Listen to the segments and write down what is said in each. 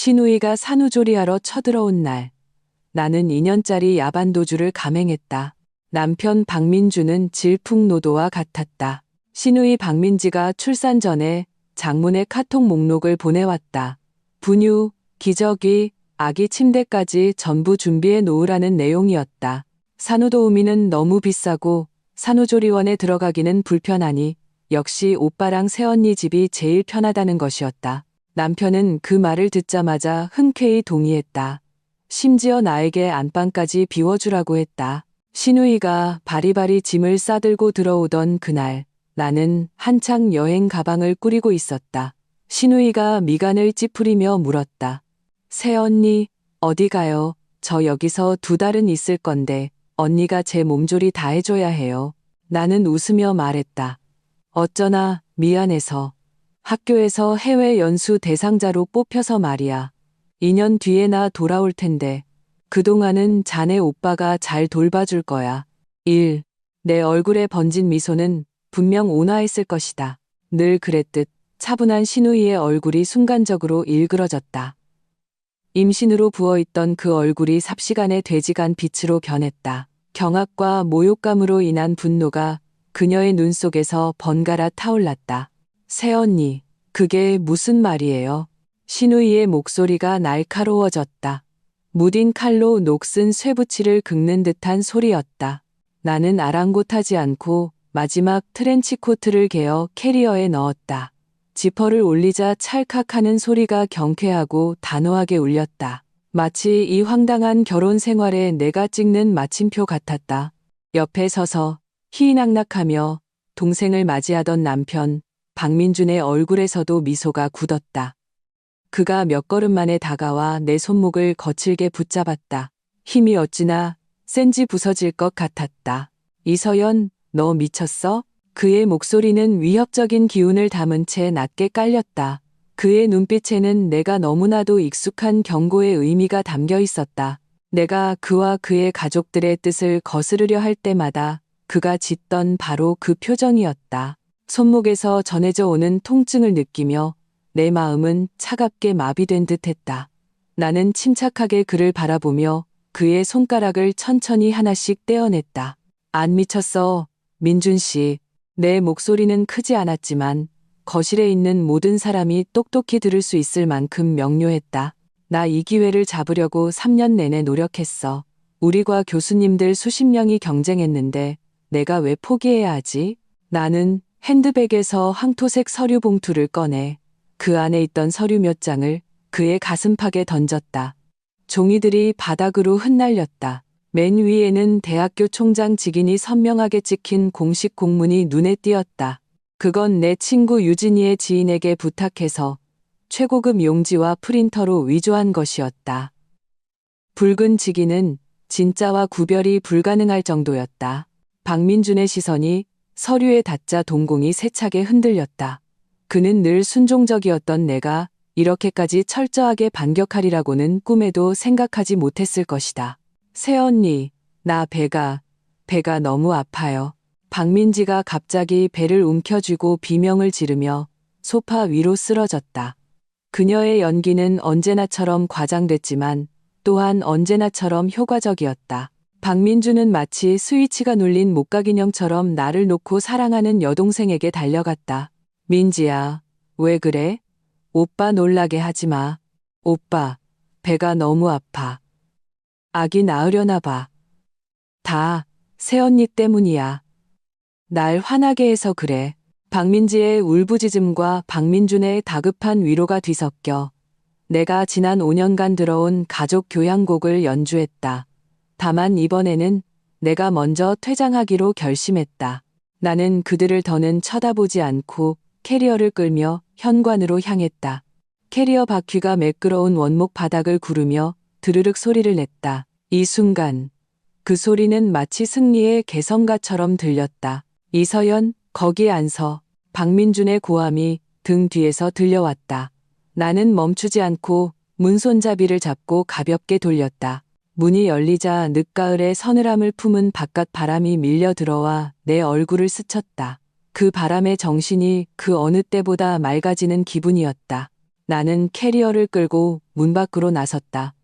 신우이가 산후조리하러 쳐들어온 날, 나는 2년짜리 야반도주를 감행했다. 남편 박민주는 질풍노도와 같았다. 신우이 박민지가 출산 전에 장문의 카톡 목록을 보내왔다. 분유, 기저귀, 아기 침대까지 전부 준비해 놓으라는 내용이었다. 산후도우미는 너무 비싸고 산후조리원에 들어가기는 불편하니 역시 오빠랑 새언니 집이 제일 편하다는 것이었다. 남편은 그 말을 듣자마자 흔쾌히 동의했다. 심지어 나에게 안방까지 비워주라고 했다. 신우이가 바리바리 짐을 싸들고 들어오던 그날, 나는 한창 여행 가방을 꾸리고 있었다. 신우이가 미간을 찌푸리며 물었다. 새언니, 어디 가요? 저 여기서 2달은 있을 건데 언니가 제 몸조리 다 해줘야 해요. 나는 웃으며 말했다. 어쩌나 미안해서. 학교에서 해외 연수 대상자로 뽑혀서 말이야. 2년 뒤에 나 돌아올 텐데 그동안은 자네 오빠가 잘 돌봐줄 거야. 1. 내 얼굴에 번진 미소는 분명 온화했을 것이다. 늘 그랬듯 차분한 신우이의 얼굴이 순간적으로 일그러졌다. 임신으로 부어있던 그 얼굴이 삽시간에 돼지간 빛으로 변했다. 경악과 모욕감으로 인한 분노가 그녀의 눈 속에서 번갈아 타올랐다. 새언니, 그게 무슨 말이에요? 신우이의 목소리가 날카로워졌다. 무딘 칼로 녹슨 쇠붙이를 긁는 듯한 소리였다. 나는 아랑곳하지 않고 마지막 트렌치코트를 개어 캐리어에 넣었다. 지퍼를 올리자 찰칵하는 소리가 경쾌하고 단호하게 울렸다. 마치 이 황당한 결혼 생활에 내가 찍는 마침표 같았다. 옆에 서서 희희낙낙하며 동생을 맞이하던 남편 박민준의 얼굴에서도 미소가 굳었다. 그가 몇 걸음 만에 다가와 내 손목을 거칠게 붙잡았다. 힘이 어찌나 센지 부서질 것 같았다. 이서연, 너 미쳤어? 그의 목소리는 위협적인 기운을 담은 채 낮게 깔렸다. 그의 눈빛에는 내가 너무나도 익숙한 경고의 의미가 담겨 있었다. 내가 그와 그의 가족들의 뜻을 거스르려 할 때마다 그가 짓던 바로 그 표정이었다. 손목에서 전해져 오는 통증을 느끼며 내 마음은 차갑게 마비된 듯했다. 나는 침착하게 그를 바라보며 그의 손가락을 천천히 하나씩 떼어냈다. 안 미쳤어, 민준 씨. 내 목소리는 크지 않았지만 거실에 있는 모든 사람이 똑똑히 들을 수 있을 만큼 명료했다. 나 이 기회를 잡으려고 3년 내내 노력했어. 우리 과 교수님들 수십 명이 경쟁했는데 내가 왜 포기해야 하지? 나는 핸드백에서 황토색 서류 봉투를 꺼내 그 안에 있던 서류 몇 장을 그의 가슴팍에 던졌다. 종이들이 바닥으로 흩날렸다. 맨 위에는 대학교 총장 직인이 선명하게 찍힌 공식 공문이 눈에 띄었다. 그건 내 친구 유진이의 지인에게 부탁해서 최고급 용지와 프린터로 위조한 것이었다. 붉은 직인은 진짜와 구별이 불가능할 정도였다. 박민준의 시선이 서류에 닿자 동공이 세차게 흔들렸다. 그는 늘 순종적이었던 내가 이렇게까지 철저하게 반격하리라고는 꿈에도 생각하지 못했을 것이다. 새언니, 나 배가 너무 아파요. 박민지가 갑자기 배를 움켜쥐고 비명을 지르며 소파 위로 쓰러졌다. 그녀의 연기는 언제나처럼 과장됐지만 또한 언제나처럼 효과적이었다. 박민주는 마치 스위치가 눌린 목각인형처럼 나를 놓고 사랑하는 여동생에게 달려갔다. 민지야, 왜 그래? 오빠 놀라게 하지 마. 오빠, 배가 너무 아파. 아기 낳으려나 봐. 다 새언니 때문이야. 날 화나게 해서 그래. 박민지의 울부짖음과 박민준의 다급한 위로가 뒤섞여 내가 지난 5년간 들어온 가족 교양곡을 연주했다. 다만 이번에는 내가 먼저 퇴장하기로 결심했다. 나는 그들을 더는 쳐다보지 않고 캐리어를 끌며 현관으로 향했다. 캐리어 바퀴가 매끄러운 원목 바닥을 구르며 드르륵 소리를 냈다. 이 순간 그 소리는 마치 승리의 개성가처럼 들렸다. 이서연, 거기에 안 서. 박민준의 고함이 등 뒤에서 들려왔다. 나는 멈추지 않고 문손잡이를 잡고 가볍게 돌렸다. 문이 열리자 늦가을의 서늘함을 품은 바깥 바람이 밀려 들어와 내 얼굴을 스쳤다. 그 바람의 정신이 그 어느 때보다 맑아지는 기분이었다. 나는 캐리어를 끌고 문 밖으로 나섰다.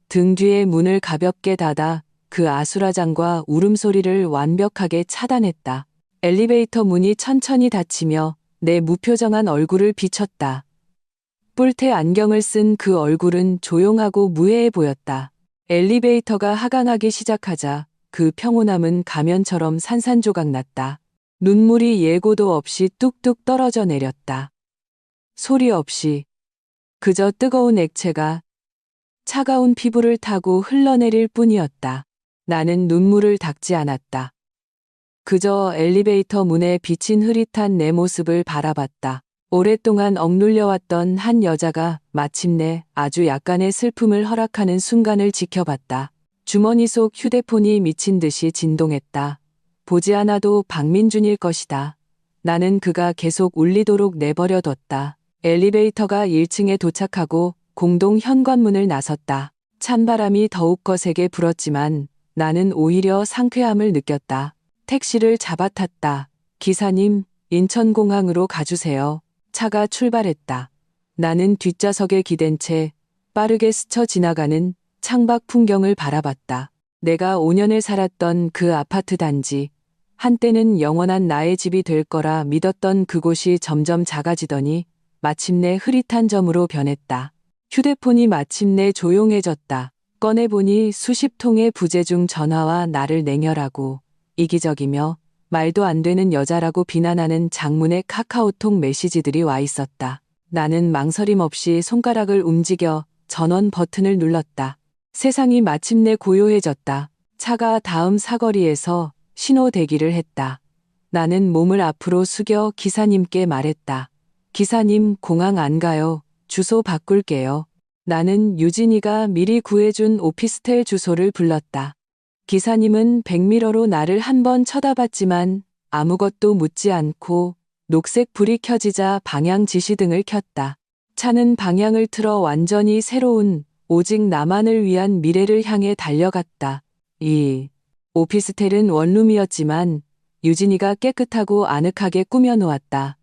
등 뒤에 문을 가볍게 닫아 그 아수라장과 울음소리를 완벽하게 차단했다. 엘리베이터 문이 천천히 닫히며 내 무표정한 얼굴을 비췄다. 뿔테 안경을 쓴 그 얼굴은 조용하고 무해해 보였다. 엘리베이터가 하강하기 시작하자 그 평온함은 가면처럼 산산조각 났다. 눈물이 예고도 없이 뚝뚝 떨어져 내렸다. 소리 없이 그저 뜨거운 액체가 차가운 피부를 타고 흘러내릴 뿐이었다. 나는 눈물을 닦지 않았다. 그저 엘리베이터 문에 비친 흐릿한 내 모습을 바라봤다. 오랫동안 억눌려왔던 한 여자가 마침내 아주 약간의 슬픔을 허락하는 순간을 지켜봤다. 주머니 속 휴대폰이 미친 듯이 진동했다. 보지 않아도 박민준일 것이다. 나는 그가 계속 울리도록 내버려뒀다. 엘리베이터가 1층에 도착하고 공동 현관문을 나섰다. 찬바람이 더욱 거세게 불었지만 나는 오히려 상쾌함을 느꼈다. 택시를 잡아탔다. 기사님, 인천공항으로 가주세요. 차가 출발했다. 나는 뒷좌석에 기댄 채 빠르게 스쳐 지나가는 창밖 풍경을 바라봤다. 내가 5년을 살았던 그 아파트 단지, 한때는 영원한 나의 집이 될 거라 믿었던 그곳이 점점 작아지더니 마침내 흐릿한 점으로 변했다. 휴대폰이 마침내 조용해졌다. 꺼내보니 수십 통의 부재중 전화와 나를 냉혈하고 이기적이며 말도 안 되는 여자라고 비난하는 장문의 카카오톡 메시지들이 와 있었다. 나는 망설임 없이 손가락을 움직여 전원 버튼을 눌렀다. 세상이 마침내 고요해졌다. 차가 다음 사거리에서 신호 대기를 했다. 나는 몸을 앞으로 숙여 기사님께 말했다. 기사님, 공항 안 가요. 주소 바꿀게요. 나는 유진이가 미리 구해준 오피스텔 주소를 불렀다. 기사님은 백미러로 나를 한번 쳐다봤지만 아무것도 묻지 않고 녹색 불이 켜지자 방향 지시등을 켰다. 차는 방향을 틀어 완전히 새로운 오직 나만을 위한 미래를 향해 달려갔다. 이 오피스텔은 원룸이었지만 유진이가 깨끗하고 아늑하게 꾸며놓았다.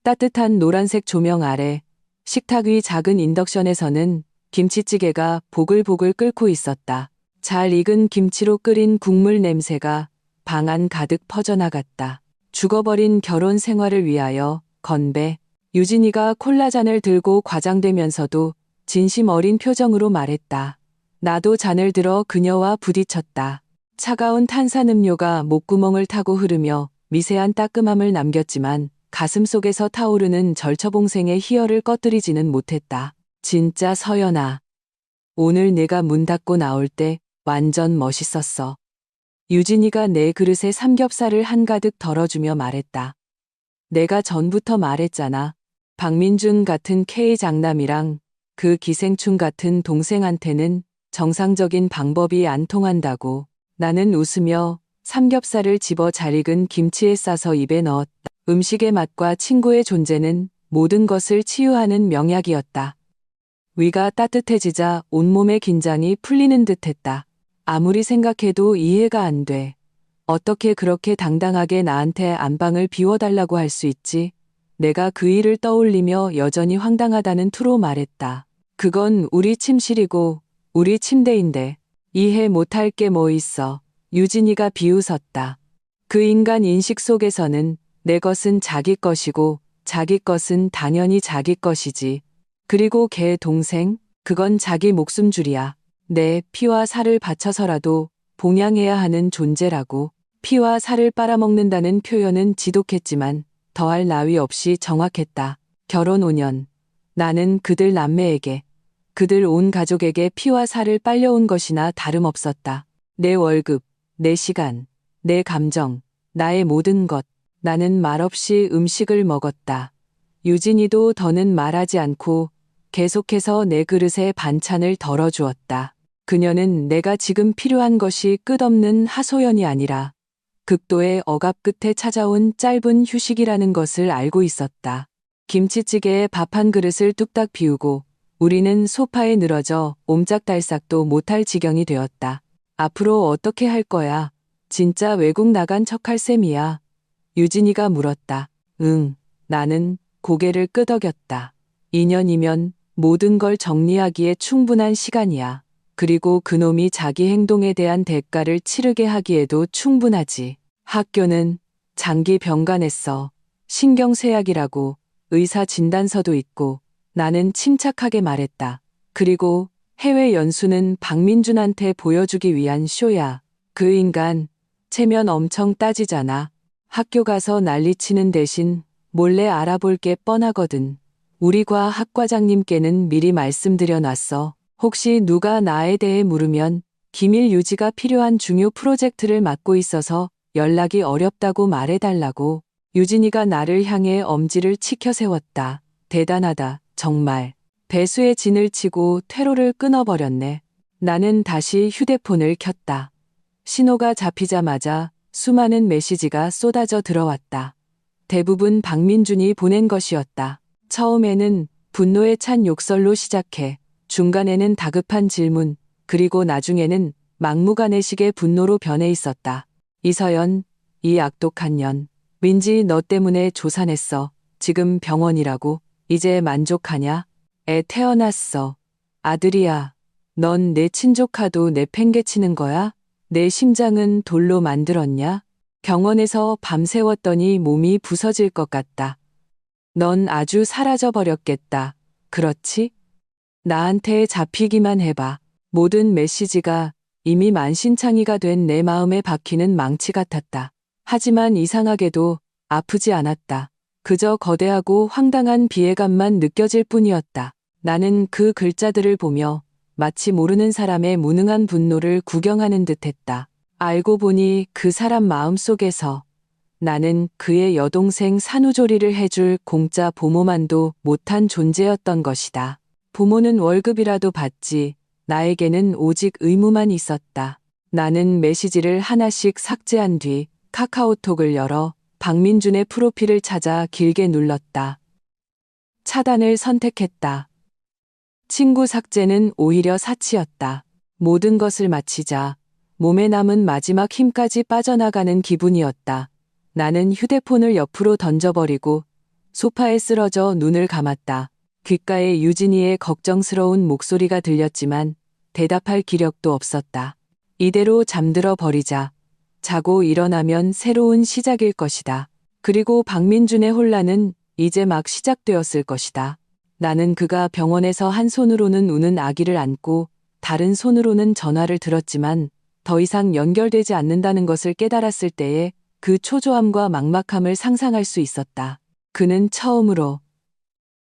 따뜻한 노란색 조명 아래 식탁 위 작은 인덕션에서는 김치찌개가 보글보글 끓고 있었다. 잘 익은 김치로 끓인 국물 냄새가 방 안 가득 퍼져나갔다. 죽어버린 결혼 생활을 위하여 건배. 유진이가 콜라잔을 들고 과장되면서도 진심 어린 표정으로 말했다. 나도 잔을 들어 그녀와 부딪혔다. 차가운 탄산음료가 목구멍을 타고 흐르며 미세한 따끔함을 남겼지만 가슴속에서 타오르는 절처봉생의 희열을 꺼뜨리지는 못했다. 진짜 서연아. 오늘 내가 문 닫고 나올 때 완전 멋있었어. 유진이가 내 그릇에 삼겹살을 한가득 덜어주며 말했다. 내가 전부터 말했잖아. 박민준 같은 K 장남이랑 그 기생충 같은 동생한테는 정상적인 방법이 안 통한다고. 나는 웃으며 삼겹살을 집어 잘 익은 김치에 싸서 입에 넣었다. 음식의 맛과 친구의 존재는 모든 것을 치유하는 명약이었다. 위가 따뜻해지자 온몸의 긴장이 풀리는 듯했다. 아무리 생각해도 이해가 안 돼. 어떻게 그렇게 당당하게 나한테 안방을 비워달라고 할 수 있지? 내가 그 일을 떠올리며 여전히 황당하다는 투로 말했다. 그건 우리 침실이고 우리 침대인데 이해 못할 게 뭐 있어. 유진이가 비웃었다. 그 인간 인식 속에서는 내 것은 자기 것이고 자기 것은 당연히 자기 것이지. 그리고 걔 동생? 그건 자기 목숨줄이야. 내 피와 살을 바쳐서라도 봉양해야 하는 존재라고. 피와 살을 빨아먹는다는 표현은 지독했지만 더할 나위 없이 정확했다. 결혼 5년. 나는 그들 남매에게, 그들 온 가족에게 피와 살을 빨려온 것이나 다름없었다. 내 월급, 내 시간, 내 감정, 나의 모든 것. 나는 말없이 음식을 먹었다. 유진이도 더는 말하지 않고 계속해서 내 그릇에 반찬을 덜어주었다. 그녀는 내가 지금 필요한 것이 끝없는 하소연이 아니라 극도의 억압 끝에 찾아온 짧은 휴식이라는 것을 알고 있었다. 김치찌개에 밥 한 그릇을 뚝딱 비우고 우리는 소파에 늘어져 옴짝달싹도 못할 지경이 되었다. 앞으로 어떻게 할 거야? 진짜 외국 나간 척할 셈이야. 유진이가 물었다. 응, 나는 고개를 끄덕였다. 2년이면 모든 걸 정리하기에 충분한 시간이야. 그리고 그놈이 자기 행동에 대한 대가를 치르게 하기에도 충분하지. 학교는 장기 병간했어. 신경쇠약이라고 의사 진단서도 있고. 나는 침착하게 말했다. 그리고 해외 연수는 박민준한테 보여주기 위한 쇼야. 그 인간 체면 엄청 따지잖아. 학교 가서 난리치는 대신 몰래 알아볼 게 뻔하거든. 우리 과 학과장님께는 미리 말씀드려 놨어. 혹시 누가 나에 대해 물으면 기밀 유지가 필요한 중요 프로젝트를 맡고 있어서 연락이 어렵다고 말해달라고. 유진이가 나를 향해 엄지를 치켜 세웠다. 대단하다, 정말. 배수의 진을 치고 퇴로를 끊어버렸네. 나는 다시 휴대폰을 켰다. 신호가 잡히자마자 수많은 메시지가 쏟아져 들어왔다. 대부분 박민준이 보낸 것이었다. 처음에는 분노에 찬 욕설로 시작해 중간에는 다급한 질문, 그리고 나중에는 막무가내식의 분노로 변해 있었다. 이서연, 이 악독한 년. 민지 너 때문에 조산했어. 지금 병원이라고. 이제 만족하냐? 애 태어났어. 아들이야. 넌 내 친조카도 내팽개치는 거야? 내 심장은 돌로 만들었냐? 병원에서 밤새웠더니 몸이 부서질 것 같다. 넌 아주 사라져버렸겠다. 그렇지? 나한테 잡히기만 해봐. 모든 메시지가 이미 만신창이가 된 내 마음에 박히는 망치 같았다. 하지만 이상하게도 아프지 않았다. 그저 거대하고 황당한 비애감만 느껴질 뿐이었다. 나는 그 글자들을 보며 마치 모르는 사람의 무능한 분노를 구경하는 듯했다. 알고 보니 그 사람 마음속에서 나는 그의 여동생 산후조리를 해줄 공짜 보모만도 못한 존재였던 것이다. 부모는 월급이라도 받지, 나에게는 오직 의무만 있었다. 나는 메시지를 하나씩 삭제한 뒤 카카오톡을 열어 박민준의 프로필을 찾아 길게 눌렀다. 차단을 선택했다. 친구 삭제는 오히려 사치였다. 모든 것을 마치자 몸에 남은 마지막 힘까지 빠져나가는 기분이었다. 나는 휴대폰을 옆으로 던져버리고 소파에 쓰러져 눈을 감았다. 귓가에 유진이의 걱정스러운 목소리가 들렸지만 대답할 기력도 없었다. 이대로 잠들어 버리자. 자고 일어나면 새로운 시작일 것이다. 그리고 박민준의 혼란은 이제 막 시작되었을 것이다. 나는 그가 병원에서 한 손으로는 우는 아기를 안고 다른 손으로는 전화를 들었지만 더 이상 연결되지 않는다는 것을 깨달았을 때에 그 초조함과 막막함을 상상할 수 있었다. 그는 처음으로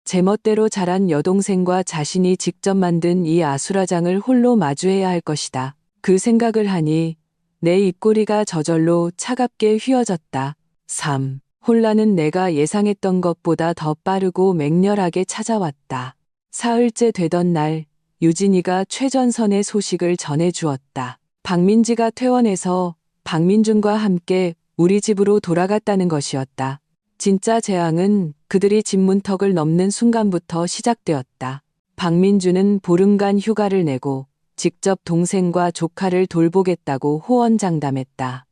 제멋대로 자란 여동생과 자신이 직접 만든 이 아수라장을 홀로 마주해야 할 것이다. 그 생각을 하니 내 입꼬리가 저절로 차갑게 휘어졌다. 3. 혼란은 내가 예상했던 것보다 더 빠르고 맹렬하게 찾아왔다. 사흘째 되던 날 유진이가 최전선의 소식을 전해주었다. 박민지가 퇴원해서 박민준과 함께 우리 집으로 돌아갔다는 것이었다. 진짜 재앙은 그들이 집 문턱을 넘는 순간부터 시작되었다. 박민준은 보름간 휴가를 내고 직접 동생과 조카를 돌보겠다고 호언장담했다.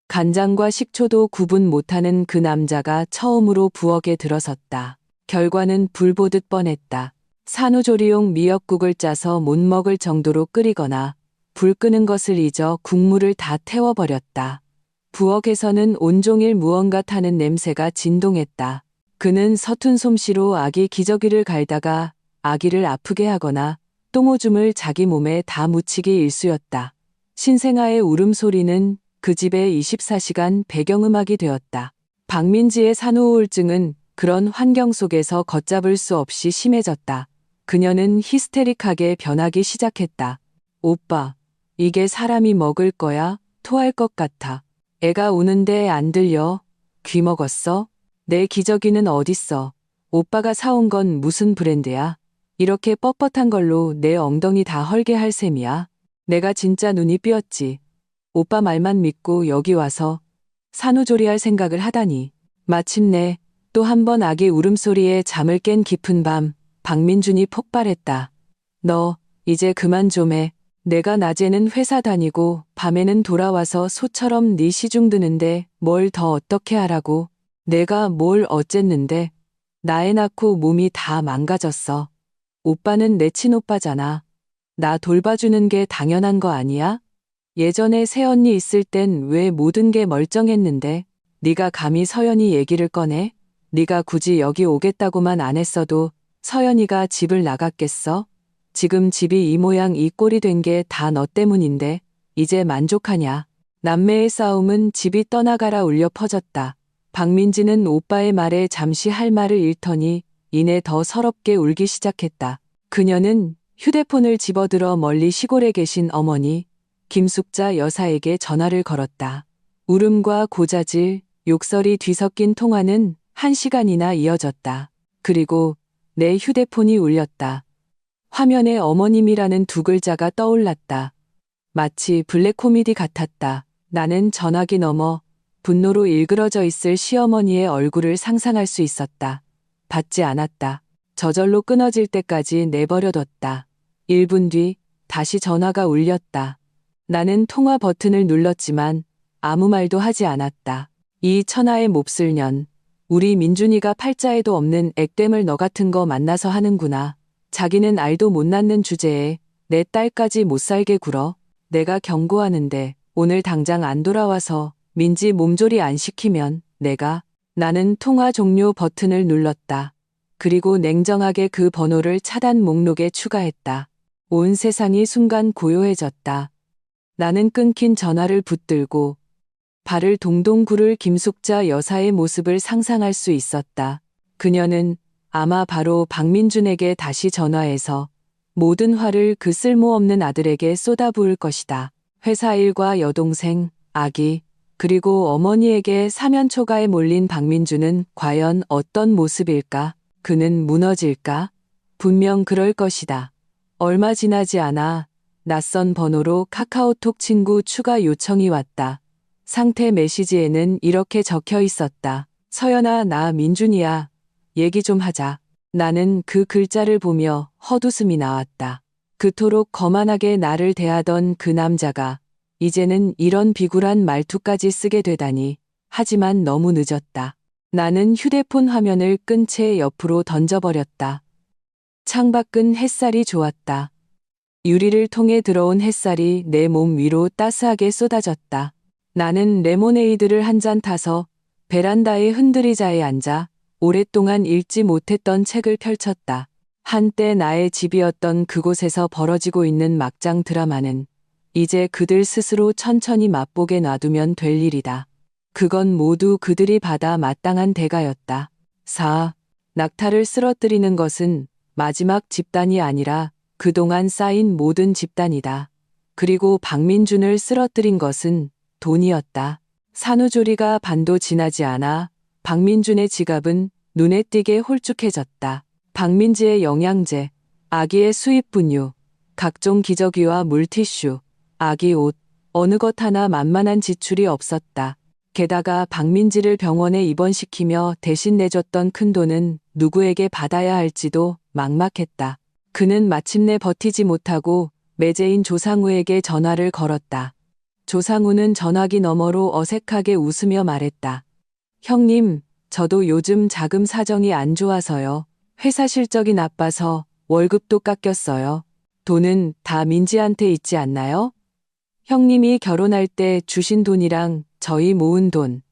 간장과 식초도 구분 못하는 그 남자가 처음으로 부엌에 들어섰다. 결과는 불보듯 뻔했다. 산후조리용 미역국을 짜서 못 먹을 정도로 끓이거나 불 끄는 것을 잊어 국물을 다 태워버렸다. 부엌에서는 온종일 무언가 타는 냄새가 진동했다. 그는 서툰 솜씨로 아기 기저귀를 갈다가 아기를 아프게 하거나 똥오줌을 자기 몸에 다 묻히기 일쑤였다. 신생아의 울음소리는 그 집의 24시간 배경음악이 되었다. 박민지의 산후 우울증은 그런 환경 속에서 걷잡을 수 없이 심해졌다. 그녀는 히스테릭하게 변하기 시작했다. 오빠, 이게 사람이 먹을 거야? 토할 것 같아. 애가 우는데 안 들려? 귀 먹었어? 내 기저귀는 어딨어? 오빠가 사온 건 무슨 브랜드야? 이렇게 뻣뻣한 걸로 내 엉덩이 다 헐게 할 셈이야? 내가 진짜 눈이 삐었지. 오빠 말만 믿고 여기 와서 산후조리할 생각을 하다니. 마침내 또 한 번 아기 울음소리에 잠을 깬 깊은 밤, 박민준이 폭발했다. 너 이제 그만 좀 해. 내가 낮에는 회사 다니고 밤에는 돌아와서 소처럼 네 시중 드는데 뭘 더 어떻게 하라고. 내가 뭘 어쨌는데. 나애 낳고 몸이 다 망가졌어. 오빠는 내 친오빠잖아. 나 돌봐주는 게 당연한 거 아니야? 예전에 새언니 있을 땐 왜 모든 게 멀쩡했는데 네가 감히 서연이 얘기를 꺼내? 네가 굳이 여기 오겠다고만 안 했어도 서연이가 집을 나갔겠어? 지금 집이 이 모양 이 꼴이 된 게 다 너 때문인데 이제 만족하냐? 남매의 싸움은 집이 떠나가라 울려 퍼졌다. 박민지는 오빠의 말에 잠시 할 말을 잃더니 이내 더 서럽게 울기 시작했다. 그녀는 휴대폰을 집어들어 멀리 시골에 계신 어머니 김숙자 여사에게 전화를 걸었다. 울음과 고자질, 욕설이 뒤섞인 통화는 1시간이나 이어졌다. 그리고 내 휴대폰이 울렸다. 화면에 어머님이라는 두 글자가 떠올랐다. 마치 블랙 코미디 같았다. 나는 전화기 너머 분노로 일그러져 있을 시어머니의 얼굴을 상상할 수 있었다. 받지 않았다. 저절로 끊어질 때까지 내버려뒀다. 1분 뒤 다시 전화가 울렸다. 나는 통화 버튼을 눌렀지만 아무 말도 하지 않았다. 이 천하의 몹쓸 년. 우리 민준이가 팔자에도 없는 액땜을 너 같은 거 만나서 하는구나. 자기는 알도 못 낳는 주제에 내 딸까지 못 살게 굴어. 내가 경고하는데 오늘 당장 안 돌아와서 민지 몸조리 안 시키면 나는 통화 종료 버튼을 눌렀다. 그리고 냉정하게 그 번호를 차단 목록에 추가했다. 온 세상이 순간 고요해졌다. 나는 끊긴 전화를 붙들고 발을 동동 구를 김숙자 여사의 모습을 상상할 수 있었다. 그녀는 아마 바로 박민준에게 다시 전화해서 모든 화를 그 쓸모없는 아들에게 쏟아부을 것이다. 회사 일과 여동생, 아기, 그리고 어머니에게 사면초가에 몰린 박민준은 과연 어떤 모습일까? 그는 무너질까? 분명 그럴 것이다. 얼마 지나지 않아 낯선 번호로 카카오톡 친구 추가 요청이 왔다. 상태 메시지에는 이렇게 적혀 있었다. 서연아, 나 민준이야. 얘기 좀 하자. 나는 그 글자를 보며 헛웃음이 나왔다. 그토록 거만하게 나를 대하던 그 남자가 이제는 이런 비굴한 말투까지 쓰게 되다니. 하지만 너무 늦었다. 나는 휴대폰 화면을 끈 채 옆으로 던져버렸다. 창밖은 햇살이 좋았다. 유리를 통해 들어온 햇살이 내 몸 위로 따스하게 쏟아졌다. 나는 레모네이드를 한 잔 타서 베란다의 흔들의자에 앉아 오랫동안 읽지 못했던 책을 펼쳤다. 한때 나의 집이었던 그곳에서 벌어지고 있는 막장 드라마는 이제 그들 스스로 천천히 맛보게 놔두면 될 일이다. 그건 모두 그들이 받아 마땅한 대가였다. 4. 낙타를 쓰러뜨리는 것은 마지막 집단이 아니라 그동안 쌓인 모든 집단이다. 그리고 박민준을 쓰러뜨린 것은 돈이었다. 산후조리가 반도 지나지 않아 박민준의 지갑은 눈에 띄게 홀쭉해졌다. 박민지의 영양제, 아기의 수입 분유, 각종 기저귀와 물티슈, 아기 옷, 어느 것 하나 만만한 지출이 없었다. 게다가 박민지를 병원에 입원시키며 대신 내줬던 큰돈은 누구에게 받아야 할지도 막막했다. 그는 마침내 버티지 못하고 매제인 조상우에게 전화를 걸었다. 조상우는 전화기 너머로 어색하게 웃으며 말했다. 형님, 저도 요즘 자금 사정이 안 좋아서요. 회사 실적이 나빠서 월급도 깎였어요. 돈은 다 민지한테 있지 않나요? 형님이 결혼할 때 주신 돈이랑 저희 모은 돈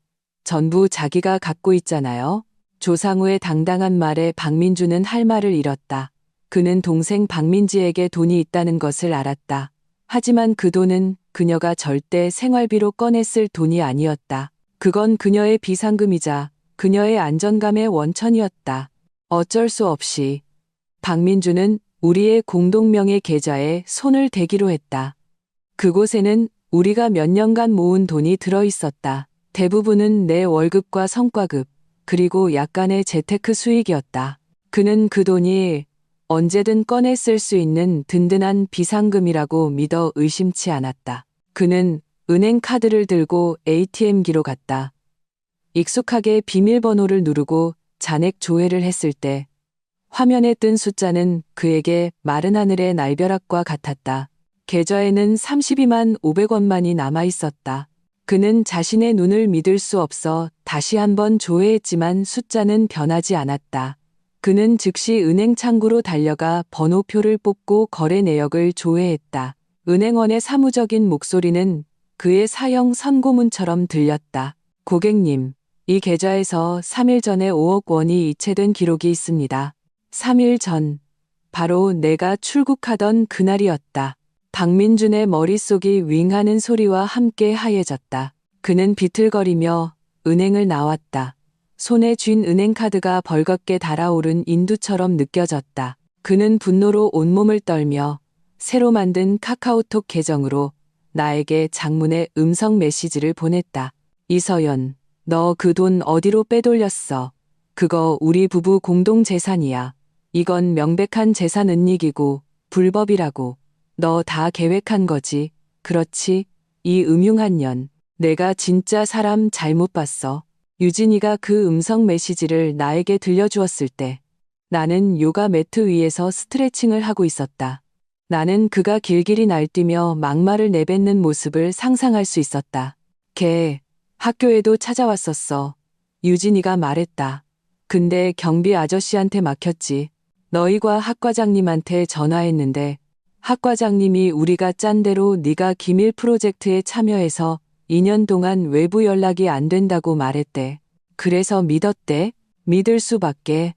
전부 자기가 갖고 있잖아요. 조상우의 당당한 말에 박민주는 할 말을 잃었다. 그는 동생 박민지에게 돈이 있다는 것을 알았다. 하지만 그 돈은 그녀가 절대 생활비로 꺼냈을 돈이 아니었다. 그건 그녀의 비상금이자 그녀의 안정감의 원천이었다. 어쩔 수 없이 박민주는 우리의 공동명의 계좌에 손을 대기로 했다. 그곳에는 우리가 몇 년간 모은 돈이 들어 있었다. 대부분은 내 월급과 성과급, 그리고 약간의 재테크 수익이었다. 그는 그 돈이 언제든 꺼내 쓸 수 있는 든든한 비상금이라고 믿어 의심치 않았다. 그는 은행 카드를 들고 ATM기로 갔다. 익숙하게 비밀번호를 누르고 잔액 조회를 했을 때 화면에 뜬 숫자는 그에게 마른 하늘의 날벼락과 같았다. 계좌에는 32만 500원만이 남아 있었다. 그는 자신의 눈을 믿을 수 없어 다시 한번 조회했지만 숫자는 변하지 않았다. 그는 즉시 은행 창구로 달려가 번호표를 뽑고 거래 내역을 조회했다. 은행원의 사무적인 목소리는 그의 사형 선고문처럼 들렸다. 고객님, 이 계좌에서 3일 전에 5억 원이 이체된 기록이 있습니다. 3일 전, 바로 내가 출국하던 그날이었다. 박민준의 머릿속이 윙하는 소리와 함께 하얘졌다. 그는 비틀거리며 은행을 나왔다. 손에 쥔 은행카드가 벌겋게 달아오른 인두처럼 느껴졌다. 그는 분노로 온몸을 떨며 새로 만든 카카오톡 계정으로 나에게 장문의 음성 메시지를 보냈다. 이서연, 너 그 돈 어디로 빼돌렸어? 그거 우리 부부 공동 재산이야. 이건 명백한 재산 은닉이고 불법이라고. 너 다 계획한 거지. 그렇지? 이 음흉한 년. 내가 진짜 사람 잘못 봤어. 유진이가 그 음성 메시지를 나에게 들려주었을 때 나는 요가 매트 위에서 스트레칭을 하고 있었다. 나는 그가 길길이 날뛰며 막말을 내뱉는 모습을 상상할 수 있었다. 걔 학교에도 찾아왔었어. 유진이가 말했다. 근데 경비 아저씨한테 막혔지. 너희과 학과장님한테 전화했는데 학과장님이 우리가 짠 대로 네가 기밀 프로젝트에 참여해서 2년 동안 외부 연락이 안 된다고 말했대. 그래서 믿었대. 믿을 수밖에.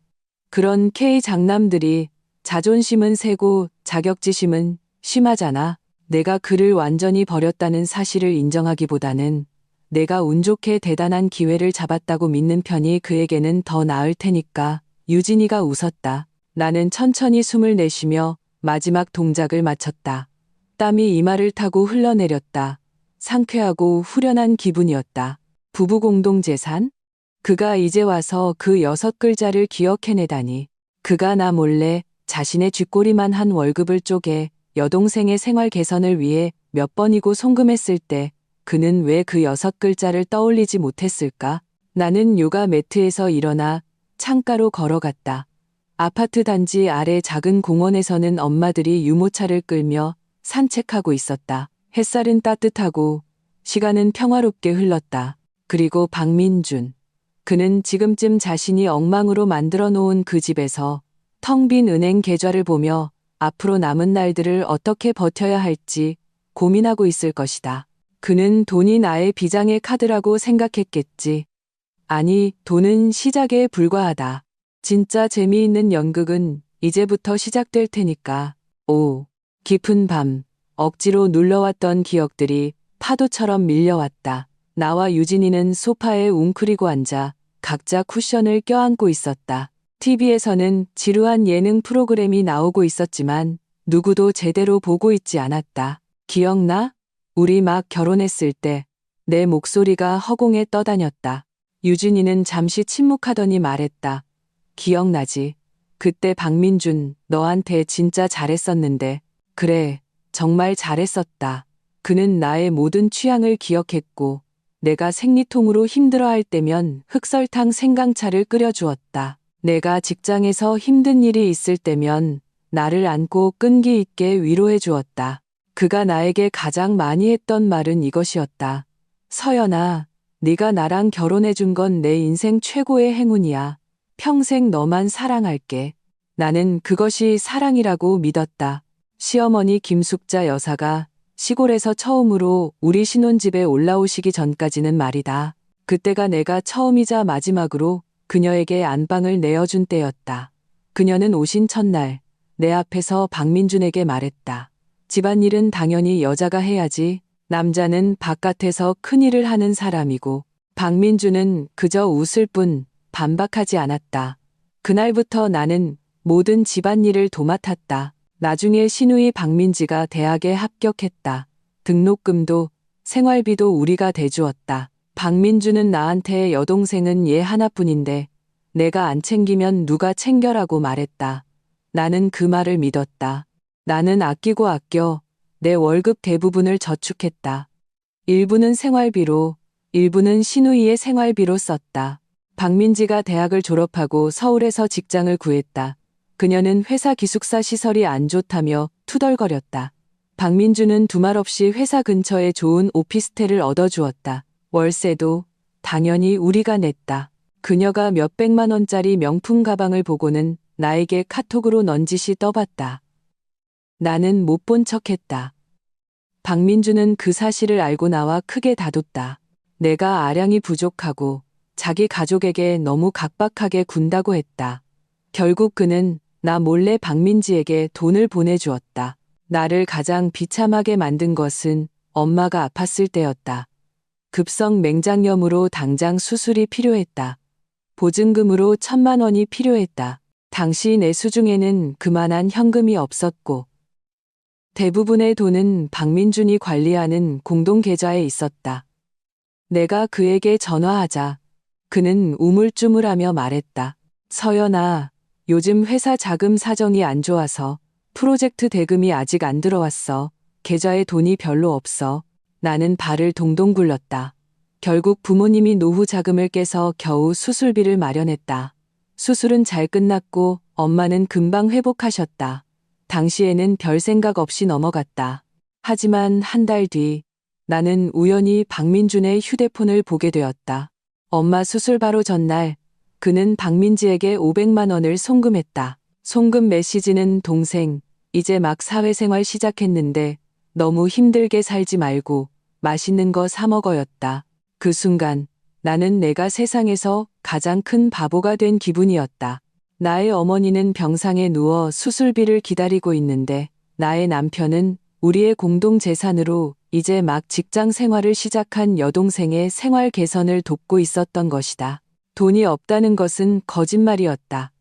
그런 K 장남들이 자존심은 세고 자격지심은 심하잖아. 내가 그를 완전히 버렸다는 사실을 인정하기보다는 내가 운 좋게 대단한 기회를 잡았다고 믿는 편이 그에게는 더 나을 테니까. 유진이가 웃었다. 나는 천천히 숨을 내쉬며 마지막 동작을 마쳤다. 땀이 이마를 타고 흘러내렸다. 상쾌하고 후련한 기분이었다. 부부 공동재산? 그가 이제 와서 그 6글자를 기억해내다니. 그가 나 몰래 자신의 쥐꼬리만 한 월급을 쪼개 여동생의 생활 개선을 위해 몇 번이고 송금했을 때 그는 왜 그 6글자를 떠올리지 못했을까? 나는 요가 매트에서 일어나 창가로 걸어갔다. 아파트 단지 아래 작은 공원에서는 엄마들이 유모차를 끌며 산책하고 있었다. 햇살은 따뜻하고 시간은 평화롭게 흘렀다. 그리고 박민준. 그는 지금쯤 자신이 엉망으로 만들어 놓은 그 집에서 텅 빈 은행 계좌를 보며 앞으로 남은 날들을 어떻게 버텨야 할지 고민하고 있을 것이다. 그는 돈이 나의 비장의 카드라고 생각했겠지. 아니, 돈은 시작에 불과하다. 진짜 재미있는 연극은 이제부터 시작될 테니까. 오, 깊은 밤. 억지로 눌러왔던 기억들이 파도처럼 밀려왔다. 나와 유진이는 소파에 웅크리고 앉아 각자 쿠션을 껴안고 있었다. TV에서는 지루한 예능 프로그램이 나오고 있었지만 누구도 제대로 보고 있지 않았다. 기억나? 우리 막 결혼했을 때 내 목소리가 허공에 떠다녔다. 유진이는 잠시 침묵하더니 말했다. 기억나지? 그때 박민준 너한테 진짜 잘했었는데. 그래. 정말 잘했었다. 그는 나의 모든 취향을 기억했고 내가 생리통으로 힘들어할 때면 흑설탕 생강차를 끓여주었다. 내가 직장에서 힘든 일이 있을 때면 나를 안고 끈기 있게 위로해 주었다. 그가 나에게 가장 많이 했던 말은 이것이었다. 서연아, 네가 나랑 결혼해 준 건 내 인생 최고의 행운이야. 평생 너만 사랑할게. 나는 그것이 사랑이라고 믿었다. 시어머니 김숙자 여사가 시골에서 처음으로 우리 신혼집에 올라오시기 전까지는 말이다. 그때가 내가 처음이자 마지막으로 그녀에게 안방을 내어준 때였다. 그녀는 오신 첫날 내 앞에서 박민준에게 말했다. 집안일은 당연히 여자가 해야지. 남자는 바깥에서 큰일을 하는 사람이고. 박민준은 그저 웃을 뿐 반박하지 않았다. 그날부터 나는 모든 집안일을 도맡았다. 나중에 시누이 박민지가 대학에 합격했다. 등록금도 생활비도 우리가 대주었다. 박민주는 나한테 여동생은 얘 하나뿐인데 내가 안 챙기면 누가 챙겨라고 말했다. 나는 그 말을 믿었다. 나는 아끼고 아껴 내 월급 대부분을 저축했다. 일부는 생활비로, 일부는 시누이의 생활비로 썼다. 박민지가 대학을 졸업하고 서울에서 직장을 구했다. 그녀는 회사 기숙사 시설이 안 좋다며 투덜거렸다. 박민주는 두말 없이 회사 근처에 좋은 오피스텔을 얻어주었다. 월세도 당연히 우리가 냈다. 그녀가 몇백만 원짜리 명품 가방을 보고는 나에게 카톡으로 넌지시 떠봤다. 나는 못 본 척했다. 박민주는 그 사실을 알고 나와 크게 다뉜다. 내가 아량이 부족하고 자기 가족에게 너무 각박하게 군다고 했다. 결국 그는 나 몰래 박민지에게 돈을 보내주었다. 나를 가장 비참하게 만든 것은 엄마가 아팠을 때였다. 급성 맹장염으로 당장 수술이 필요했다. 보증금으로 1,000만 원이 필요했다. 당시 내 수중에는 그만한 현금이 없었고 대부분의 돈은 박민준이 관리하는 공동계좌에 있었다. 내가 그에게 전화하자 그는 우물쭈물하며 말했다. 서연아, 요즘 회사 자금 사정이 안 좋아서 프로젝트 대금이 아직 안 들어왔어. 계좌에 돈이 별로 없어. 나는 발을 동동 굴렀다. 결국 부모님이 노후 자금을 깨서 겨우 수술비를 마련했다. 수술은 잘 끝났고 엄마는 금방 회복하셨다. 당시에는 별 생각 없이 넘어갔다. 하지만 한 달 뒤 나는 우연히 박민준의 휴대폰을 보게 되었다. 엄마 수술 바로 전날 그는 박민지에게 500만 원을 송금했다. 송금 메시지는 동생, 이제 막 사회생활 시작했는데 너무 힘들게 살지 말고 맛있는 거 사 먹어였다. 그 순간 나는 내가 세상에서 가장 큰 바보가 된 기분이었다. 나의 어머니는 병상에 누워 수술비를 기다리고 있는데 나의 남편은 우리의 공동 재산으로 이제 막 직장 생활을 시작한 여동생의 생활 개선을 돕고 있었던 것이다. 돈이 없다는 것은 거짓말이었다.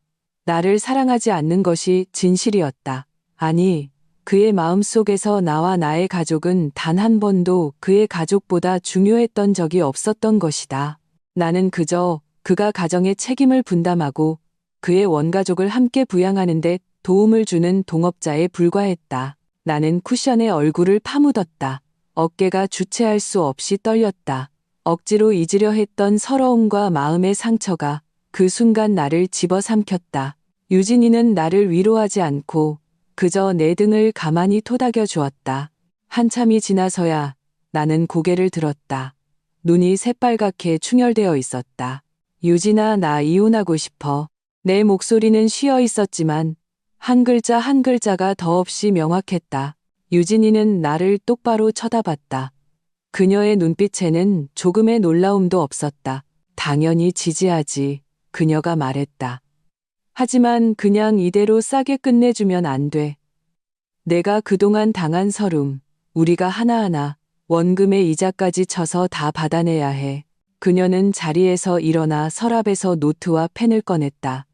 나를 사랑하지 않는 것이 진실이었다. 아니, 그의 마음속에서 나와 나의 가족은 단 한 번도 그의 가족보다 중요했던 적이 없었던 것이다. 나는 그저 그가 가정의 책임을 분담하고 그의 원가족을 함께 부양하는 데 도움을 주는 동업자에 불과했다. 나는 쿠션에 얼굴을 파묻었다. 어깨가 주체할 수 없이 떨렸다. 억지로 잊으려 했던 서러움과 마음의 상처가 그 순간 나를 집어삼켰다. 유진이는 나를 위로하지 않고 그저 내 등을 가만히 토닥여 주었다. 한참이 지나서야 나는 고개를 들었다. 눈이 새빨갛게 충혈되어 있었다. 유진아, 나 이혼하고 싶어. 내 목소리는 쉬어 있었지만 한 글자 한 글자가 더없이 명확했다. 유진이는 나를 똑바로 쳐다봤다. 그녀의 눈빛에는 조금의 놀라움도 없었다. 당연히 지지하지. 그녀가 말했다. 하지만 그냥 이대로 싸게 끝내주면 안 돼. 내가 그동안 당한 서름, 우리가 하나하나 원금의 이자까지 쳐서 다 받아내야 해. 그녀는 자리에서 일어나 서랍에서 노트와 펜을 꺼냈다.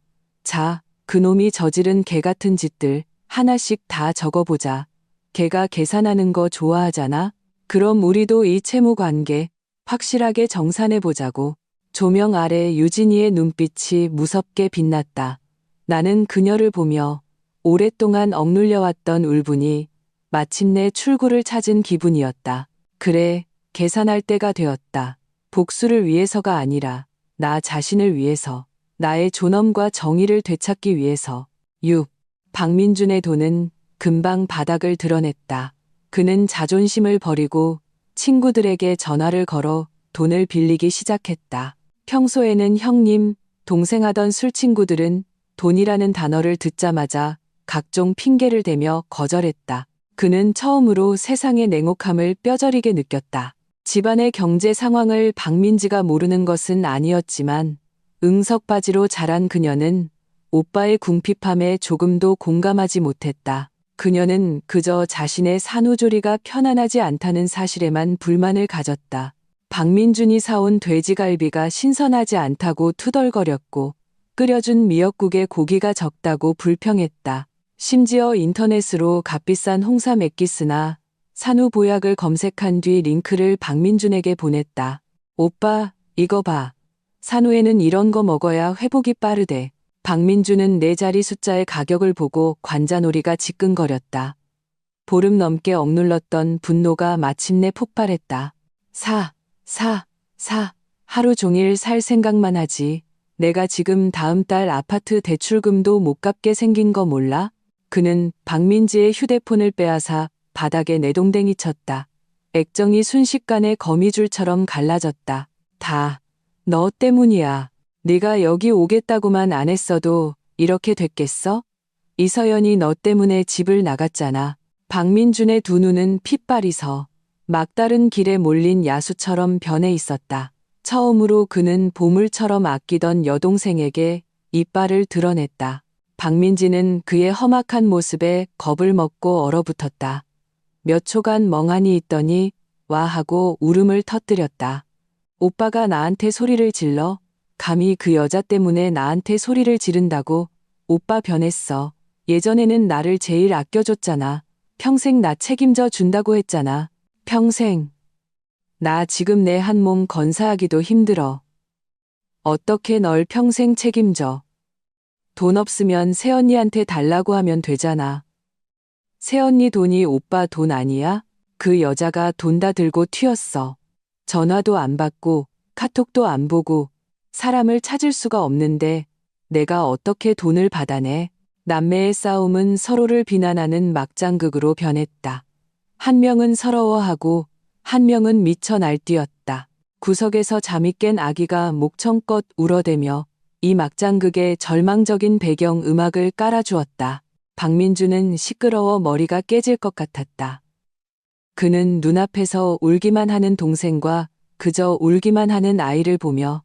자, 그놈이 저지른 개 같은 짓들 하나씩 다 적어보자. 걔가 계산하는 거 좋아하잖아? 그럼 우리도 이 채무 관계 확실하게 정산해보자고. 조명 아래 유진이의 눈빛이 무섭게 빛났다. 나는 그녀를 보며 오랫동안 억눌려왔던 울분이 마침내 출구를 찾은 기분이었다. 그래, 계산할 때가 되었다. 복수를 위해서가 아니라 나 자신을 위해서, 나의 존엄과 정의를 되찾기 위해서. 6. 박민준의 돈은 금방 바닥을 드러냈다. 그는 자존심을 버리고 친구들에게 전화를 걸어 돈을 빌리기 시작했다. 평소에는 형님, 동생 하던 술 친구들은 돈이라는 단어를 듣자마자 각종 핑계를 대며 거절했다. 그는 처음으로 세상의 냉혹함을 뼈저리게 느꼈다. 집안의 경제 상황을 박민지가 모르는 것은 아니었지만 응석바지로 자란 그녀는 오빠의 궁핍함에 조금도 공감하지 못했다. 그녀는 그저 자신의 산후조리가 편안하지 않다는 사실에만 불만을 가졌다. 박민준이 사온 돼지갈비가 신선하지 않다고 투덜거렸고 끓여준 미역국에 고기가 적다고 불평했다. 심지어 인터넷으로 값비싼 홍삼 액기스나 산후보약을 검색한 뒤 링크를 박민준에게 보냈다. 오빠, 이거 봐. 산후에는 이런 거 먹어야 회복이 빠르대. 박민준은 네 자리 숫자의 가격을 보고 관자놀이가 지끈거렸다. 보름 넘게 억눌렀던 분노가 마침내 폭발했다. 사. 하루 종일 살 생각만 하지. 내가 지금 다음 달 아파트 대출금도 못 갚게 생긴 거 몰라? 그는 박민지의 휴대폰을 빼앗아 바닥에 내동댕이 쳤다. 액정이 순식간에 거미줄처럼 갈라졌다. 다 너 때문이야. 네가 여기 오겠다고만 안 했어도 이렇게 됐겠어? 이서연이 너 때문에 집을 나갔잖아. 박민준의 두 눈은 핏발이 서 막다른 길에 몰린 야수처럼 변해 있었다. 처음으로 그는 보물처럼 아끼던 여동생에게 이빨을 드러냈다. 박민지는 그의 험악한 모습에 겁을 먹고 얼어붙었다. 몇 초간 멍하니 있더니 와 하고 울음을 터뜨렸다. 오빠가 나한테 소리를 질러? 감히 그 여자 때문에 나한테 소리를 지른다고? 오빠 변했어. 예전에는 나를 제일 아껴줬잖아. 평생 나 책임져 준다고 했잖아. 평생. 나 지금 내 한 몸 건사하기도 힘들어. 어떻게 널 평생 책임져? 돈 없으면 새언니한테 달라고 하면 되잖아. 새언니 돈이 오빠 돈 아니야? 그 여자가 돈 다 들고 튀었어. 전화도 안 받고 카톡도 안 보고 사람을 찾을 수가 없는데 내가 어떻게 돈을 받아내? 남매의 싸움은 서로를 비난하는 막장극으로 변했다. 한 명은 서러워하고 한 명은 미쳐 날뛰었다. 구석에서 잠이 깬 아기가 목청껏 울어대며 이 막장극에 절망적인 배경 음악을 깔아주었다. 박민주는 시끄러워 머리가 깨질 것 같았다. 그는 눈앞에서 울기만 하는 동생과 그저 울기만 하는 아이를 보며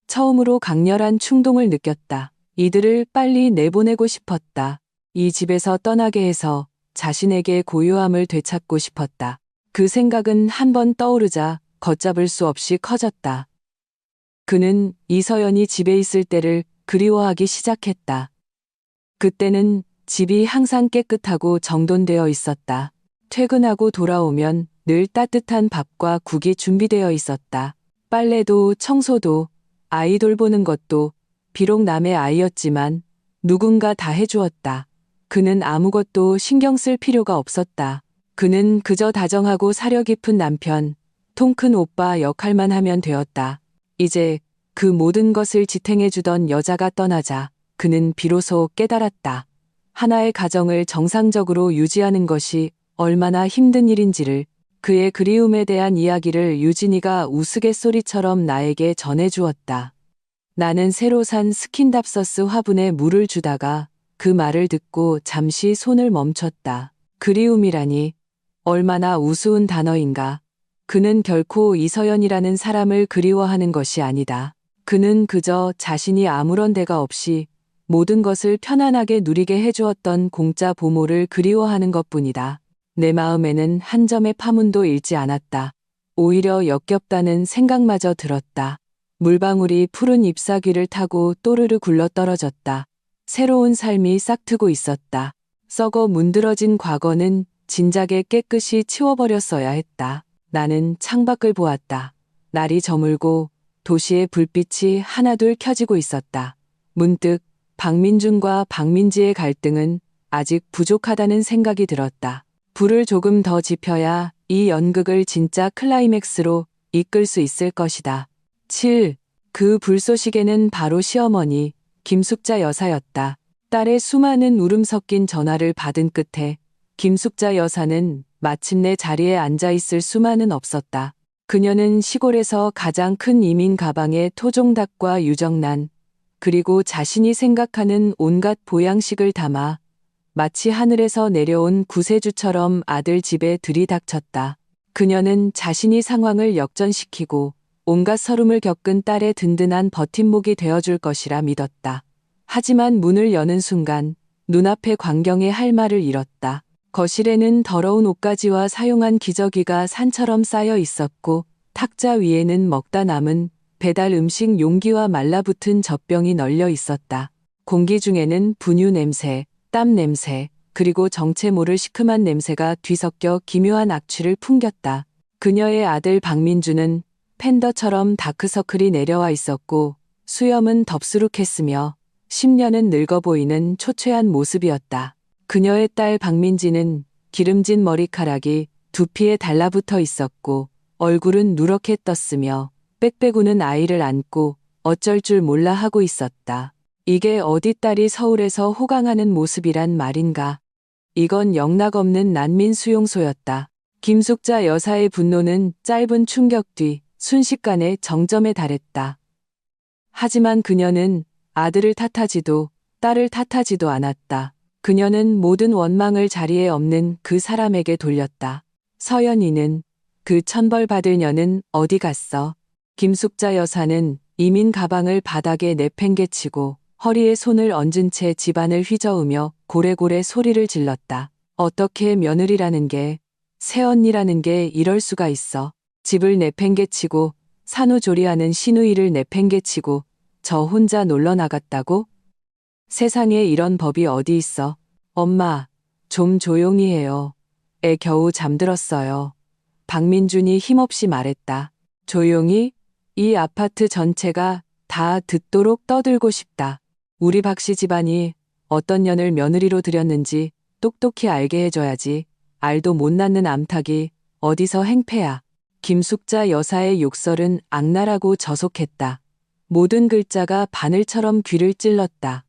처음으로 강렬한 충동을 느꼈다. 이들을 빨리 내보내고 싶었다. 이 집에서 떠나게 해서 자신에게 고요함을 되찾고 싶었다. 그 생각은 한 번 떠오르자 걷잡을 수 없이 커졌다. 그는 이서연이 집에 있을 때를 그리워하기 시작했다. 그때는 집이 항상 깨끗하고 정돈되어 있었다. 퇴근하고 돌아오면 늘 따뜻한 밥과 국이 준비되어 있었다. 빨래도 청소도 아이 돌보는 것도 비록 남의 아이였지만 누군가 다 해주었다. 그는 아무것도 신경 쓸 필요가 없었다. 그는 그저 다정하고 사려 깊은 남편, 통큰 오빠 역할만 하면 되었다. 이제 그 모든 것을 지탱해주던 여자가 떠나자 그는 비로소 깨달았다. 하나의 가정을 정상적으로 유지하는 것이 얼마나 힘든 일인지를. 그의 그리움에 대한 이야기를 유진이가 우스갯소리처럼 나에게 전해주었다. 나는 새로 산 스킨답서스 화분에 물을 주다가 그 말을 듣고 잠시 손을 멈췄다. 그리움이라니 얼마나 우스운 단어인가. 그는 결코 이서연이라는 사람을 그리워하는 것이 아니다. 그는 그저 자신이 아무런 대가 없이 모든 것을 편안하게 누리게 해주었던 공짜 보모를 그리워하는 것뿐이다. 내 마음에는 한 점의 파문도 일지 않았다. 오히려 역겹다는 생각마저 들었다. 물방울이 푸른 잎사귀를 타고 또르르 굴러떨어졌다. 새로운 삶이 싹트고 있었다. 썩어 문드러진 과거는 진작에 깨끗이 치워버렸어야 했다. 나는 창밖을 보았다. 날이 저물고 도시의 불빛이 하나둘 켜지고 있었다. 문득 박민준과 박민지의 갈등은 아직 부족하다는 생각이 들었다. 불을 조금 더 지펴야 이 연극을 진짜 클라이맥스로 이끌 수 있을 것이다. 7. 그 불쏘시개는 바로 시어머니 김숙자 여사였다. 딸의 수많은 울음 섞인 전화를 받은 끝에 김숙자 여사는 마침내 자리에 앉아 있을 수만은 없었다. 그녀는 시골에서 가장 큰 이민 가방에 토종닭과 유정란, 그리고 자신이 생각하는 온갖 보양식을 담아 마치 하늘에서 내려온 구세주처럼 아들 집에 들이닥쳤다. 그녀는 자신이 상황을 역전시키고 온갖 서름을 겪은 딸의 든든한 버팀목이 되어줄 것이라 믿었다. 하지만 문을 여는 순간 눈앞의 광경에 할 말을 잃었다. 거실에는 더러운 옷가지와 사용한 기저귀가 산처럼 쌓여 있었고 탁자 위에는 먹다 남은 배달 음식 용기와 말라붙은 젖병이 널려 있었다. 공기 중에는 분유 냄새, 땀 냄새, 그리고 정체 모를 시큼한 냄새가 뒤섞여 기묘한 악취를 풍겼다. 그녀의 아들 박민주는 팬더처럼 다크서클이 내려와 있었고 수염은 덥수룩했으며 10년은 늙어 보이는 초췌한 모습이었다. 그녀의 딸 박민지는 기름진 머리카락이 두피에 달라붙어 있었고 얼굴은 누렇게 떴으며 빽빽우는 아이를 안고 어쩔 줄 몰라 하고 있었다. 이게 어디 딸이 서울에서 호강하는 모습이란 말인가. 이건 영락없는 난민 수용소였다. 김숙자 여사의 분노는 짧은 충격 뒤 순식간에 정점에 달했다. 하지만 그녀는 아들을 탓하지도 딸을 탓하지도 않았다. 그녀는 모든 원망을 자리에 없는 그 사람에게 돌렸다. 서연이는 그 천벌받을 년은 어디 갔어? 김숙자 여사는 이민 가방을 바닥에 내팽개치고 허리에 손을 얹은 채 집안을 휘저으며 고래고래 소리를 질렀다. 어떻게 며느리라는 게, 새언니라는 게 이럴 수가 있어. 집을 내팽개치고 산후조리하는 시누이를 내팽개치고 저 혼자 놀러 나갔다고? 세상에 이런 법이 어디 있어. 엄마, 좀 조용히 해요. 애 겨우 잠들었어요. 박민준이 힘없이 말했다. 조용히? 이 아파트 전체가 다 듣도록 떠들고 싶다. 우리 박씨 집안이 어떤 년을 며느리로 들였는지 똑똑히 알게 해줘야지. 알도 못 낳는 암탉이 어디서 행패야. 김숙자 여사의 욕설은 악랄하고 저속했다. 모든 글자가 바늘처럼 귀를 찔렀다.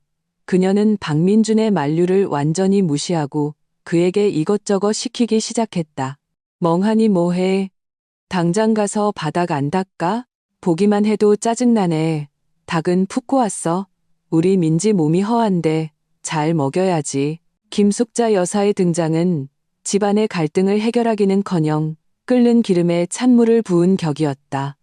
그녀는 박민준의 만류를 완전히 무시하고 그에게 이것저것 시키기 시작했다. 멍하니 뭐해? 당장 가서 바닥 안 닦아? 보기만 해도 짜증나네. 닭은 푹고 왔어. 우리 민지 몸이 허한데 잘 먹여야지. 김숙자 여사의 등장은 집안의 갈등을 해결하기는커녕 끓는 기름에 찬물을 부은 격이었다.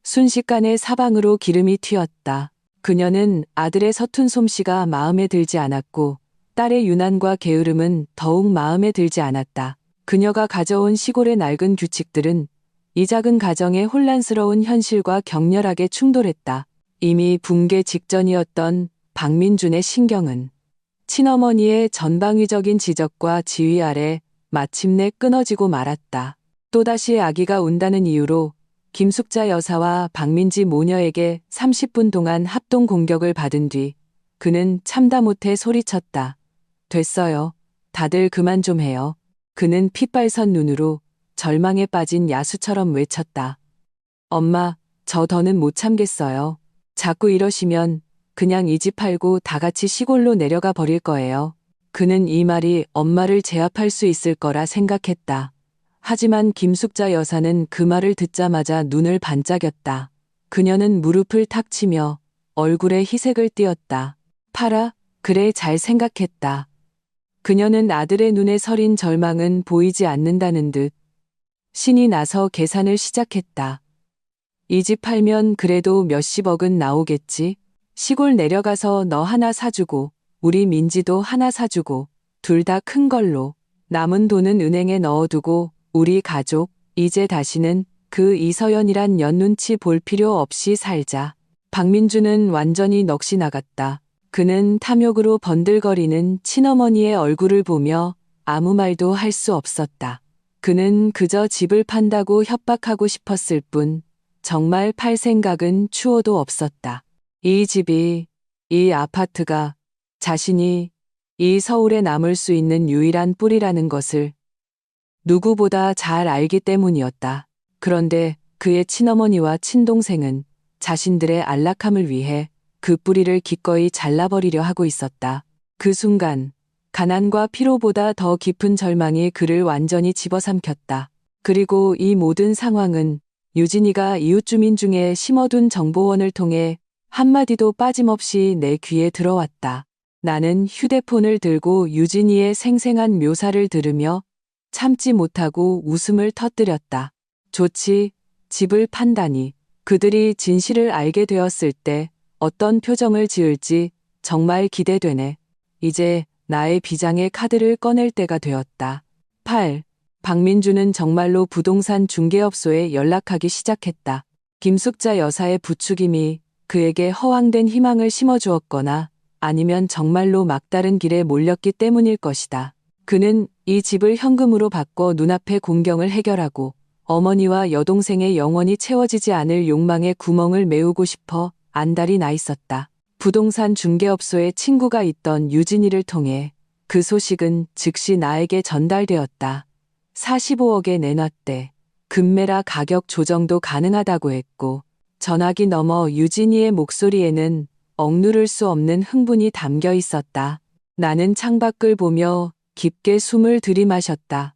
순식간에 사방으로 기름이 튀었다. 그녀는 아들의 서툰 솜씨가 마음에 들지 않았고 딸의 유난과 게으름은 더욱 마음에 들지 않았다. 그녀가 가져온 시골의 낡은 규칙들은 이 작은 가정의 혼란스러운 현실과 격렬하게 충돌했다. 이미 붕괴 직전이었던 박민준의 신경은 친어머니의 전방위적인 지적과 지휘 아래 마침내 끊어지고 말았다. 또다시 아기가 운다는 이유로 김숙자 여사와 박민지 모녀에게 30분 동안 합동 공격을 받은 뒤 그는 참다 못해 소리쳤다. 됐어요. 다들 그만 좀 해요. 그는 핏발선 눈으로 절망에 빠진 야수처럼 외쳤다. 엄마, 저 더는 못 참겠어요. 자꾸 이러시면 그냥 이 집 팔고 다 같이 시골로 내려가 버릴 거예요. 그는 이 말이 엄마를 제압할 수 있을 거라 생각했다. 하지만 김숙자 여사는 그 말을 듣자마자 눈을 반짝였다. 그녀는 무릎을 탁 치며 얼굴에 희색을 띄었다. 팔아, 그래 잘 생각했다. 그녀는 아들의 눈에 서린 절망은 보이지 않는다는 듯 신이 나서 계산을 시작했다. 이 집 팔면 그래도 몇십억은 나오겠지. 시골 내려가서 너 하나 사주고 우리 민지도 하나 사주고 둘 다 큰 걸로 남은 돈은 은행에 넣어두고 우리 가족 이제 다시는 그 이서연이란 년 눈치 볼 필요 없이 살자. 박민주는 완전히 넋이 나갔다. 그는 탐욕으로 번들거리는 친어머니의 얼굴을 보며 아무 말도 할 수 없었다. 그는 그저 집을 판다고 협박하고 싶었을 뿐 정말 팔 생각은 추호도 없었다. 이 집이, 이 아파트가 자신이 이 서울에 남을 수 있는 유일한 뿌리라는 것을 누구보다 잘 알기 때문이었다. 그런데 그의 친어머니와 친동생은 자신들의 안락함을 위해 그 뿌리를 기꺼이 잘라버리려 하고 있었다. 그 순간 가난과 피로보다 더 깊은 절망이 그를 완전히 집어삼켰다. 그리고 이 모든 상황은 유진이가 이웃주민 중에 심어둔 정보원을 통해 한마디도 빠짐없이 내 귀에 들어왔다. 나는 휴대폰을 들고 유진이의 생생한 묘사를 들으며 참지 못하고 웃음을 터뜨렸다. 좋지, 집을 판다니. 그들이 진실을 알게 되었을 때 어떤 표정을 지을지 정말 기대되네. 이제 나의 비장의 카드를 꺼낼 때가 되었다. 8. 박민주는 정말로 부동산 중개업소에 연락하기 시작했다. 김숙자 여사의 부추김이 그에게 허황된 희망을 심어주었거나 아니면 정말로 막다른 길에 몰렸기 때문일 것이다. 그는 이 집을 현금으로 바꿔 눈앞의 공경을 해결하고 어머니와 여동생의 영원히 채워지지 않을 욕망의 구멍을 메우고 싶어 안달이 나 있었다. 부동산 중개업소에 친구가 있던 유진이를 통해 그 소식은 즉시 나에게 전달되었다. 45억에 내놨대. 금매라 가격 조정도 가능하다고 했고 전화기 너머 유진이의 목소리에는 억누를 수 없는 흥분이 담겨 있었다. 나는 창밖을 보며 깊게 숨을 들이마셨다.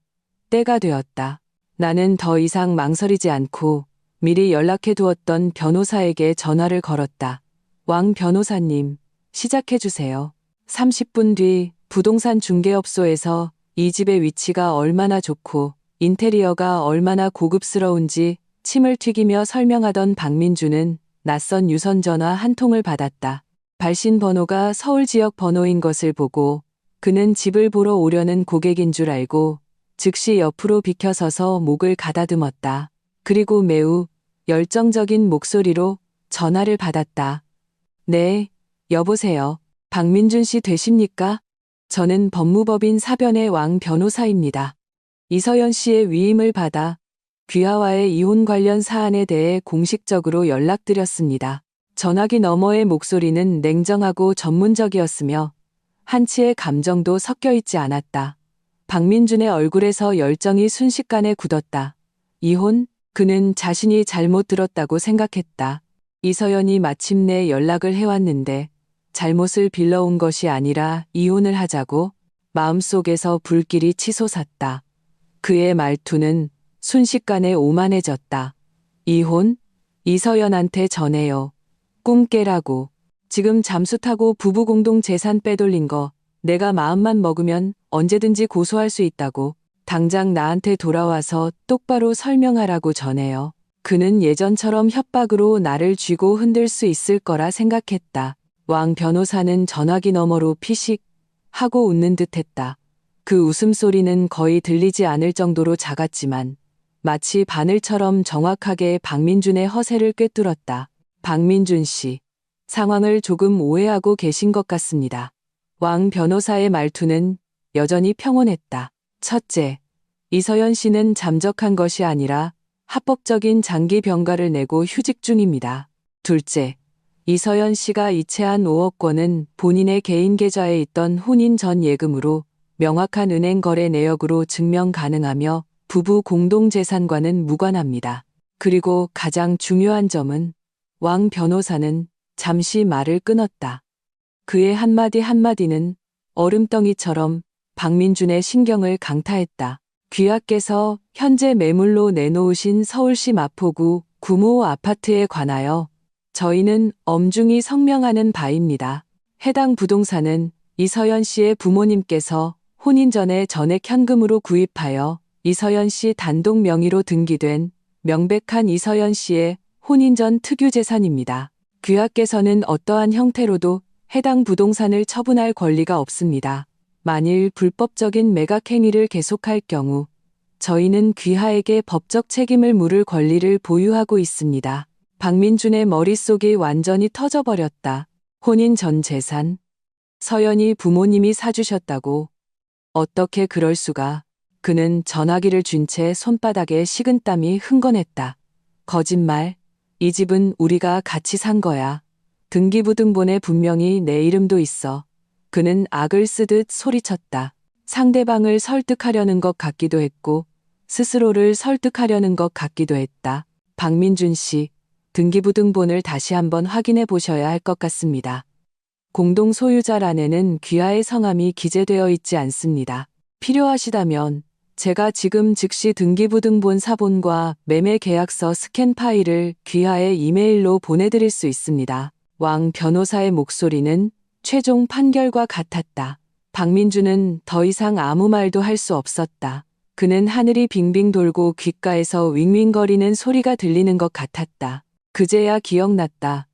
때가 되었다. 나는 더 이상 망설이지 않고 미리 연락해 두었던 변호사에게 전화를 걸었다. 왕 변호사님, 시작해 주세요. 30분 뒤 부동산 중개업소에서 이 집의 위치가 얼마나 좋고 인테리어가 얼마나 고급스러운지 침을 튀기며 설명하던 박민주는 낯선 유선 전화 한 통을 받았다. 발신 번호가 서울 지역 번호인 것을 보고 그는 집을 보러 오려는 고객인 줄 알고 즉시 옆으로 비켜서서 목을 가다듬었다. 그리고 매우 열정적인 목소리로 전화를 받았다. 네, 여보세요. 박민준 씨 되십니까? 저는 법무법인 사변의 왕 변호사입니다. 이서연 씨의 위임을 받아 귀하와의 이혼 관련 사안에 대해 공식적으로 연락드렸습니다. 전화기 너머의 목소리는 냉정하고 전문적이었으며 한치의 감정도 섞여 있지 않았다. 박민준의 얼굴에서 열정이 순식간에 굳었다. 이혼? 그는 자신이 잘못 들었다고 생각했다. 이서연이 마침내 연락을 해왔는데 잘못을 빌러온 것이 아니라 이혼을 하자고 마음속에서 불길이 치솟았다. 그의 말투는 순식간에 오만해졌다. 이혼? 이서연한테 전해요. 꿈 깨라고. 지금 잠수 타고 부부 공동 재산 빼돌린 거 내가 마음만 먹으면 언제든지 고소할 수 있다고. 당장 나한테 돌아와서 똑바로 설명하라고 전해요. 그는 예전처럼 협박으로 나를 쥐고 흔들 수 있을 거라 생각했다. 왕 변호사는 전화기 너머로 피식 하고 웃는 듯 했다. 그 웃음소리는 거의 들리지 않을 정도로 작았지만 마치 바늘처럼 정확하게 박민준의 허세를 꿰뚫었다. 박민준 씨, 상황을 조금 오해하고 계신 것 같습니다. 왕 변호사의 말투는 여전히 평온했다. 첫째, 이서연 씨는 잠적한 것이 아니라 합법적인 장기 병가를 내고 휴직 중입니다. 둘째, 이서연 씨가 이체한 5억 원은 본인의 개인 계좌에 있던 혼인 전 예금으로 명확한 은행 거래 내역으로 증명 가능하며 부부 공동재산과는 무관합니다. 그리고 가장 중요한 점은 왕 변호사는 잠시 말을 끊었다. 그의 한마디 한마디는 얼음덩이처럼 박민준의 신경을 강타했다. 귀하께서 현재 매물로 내놓으신 서울시 마포구 구모 아파트에 관하여 저희는 엄중히 성명하는 바입니다. 해당 부동산은 이서연 씨의 부모님께서 혼인 전에 전액 현금으로 구입하여 이서연 씨 단독 명의로 등기된 명백한 이서연 씨의 혼인 전 특유 재산입니다. 귀하께서는 어떠한 형태로도 해당 부동산을 처분할 권리가 없습니다. 만일 불법적인 매각 행위를 계속할 경우 저희는 귀하에게 법적 책임을 물을 권리를 보유하고 있습니다. 박민준의 머릿속이 완전히 터져버렸다. 혼인 전 재산? 서연이 부모님이 사주셨다고? 어떻게 그럴 수가? 그는 전화기를 쥔 채 손바닥에 식은땀이 흥건했다. 거짓말. 이 집은 우리가 같이 산 거야. 등기부등본에 분명히 내 이름도 있어. 그는 악을 쓰듯 소리쳤다. 상대방을 설득하려는 것 같기도 했고 스스로를 설득하려는 것 같기도 했다. 박민준 씨, 등기부등본을 다시 한번 확인해 보셔야 할 것 같습니다. 공동 소유자란에는 귀하의 성함이 기재되어 있지 않습니다. 필요하시다면 제가 지금 즉시 등기부등본 사본과 매매계약서 스캔 파일을 귀하의 이메일로 보내드릴 수 있습니다. 왕 변호사의 목소리는 최종 판결과 같았다. 박민준은 더 이상 아무 말도 할 수 없었다. 그는 하늘이 빙빙 돌고 귓가에서 윙윙거리는 소리가 들리는 것 같았다. 그제야 기억났다.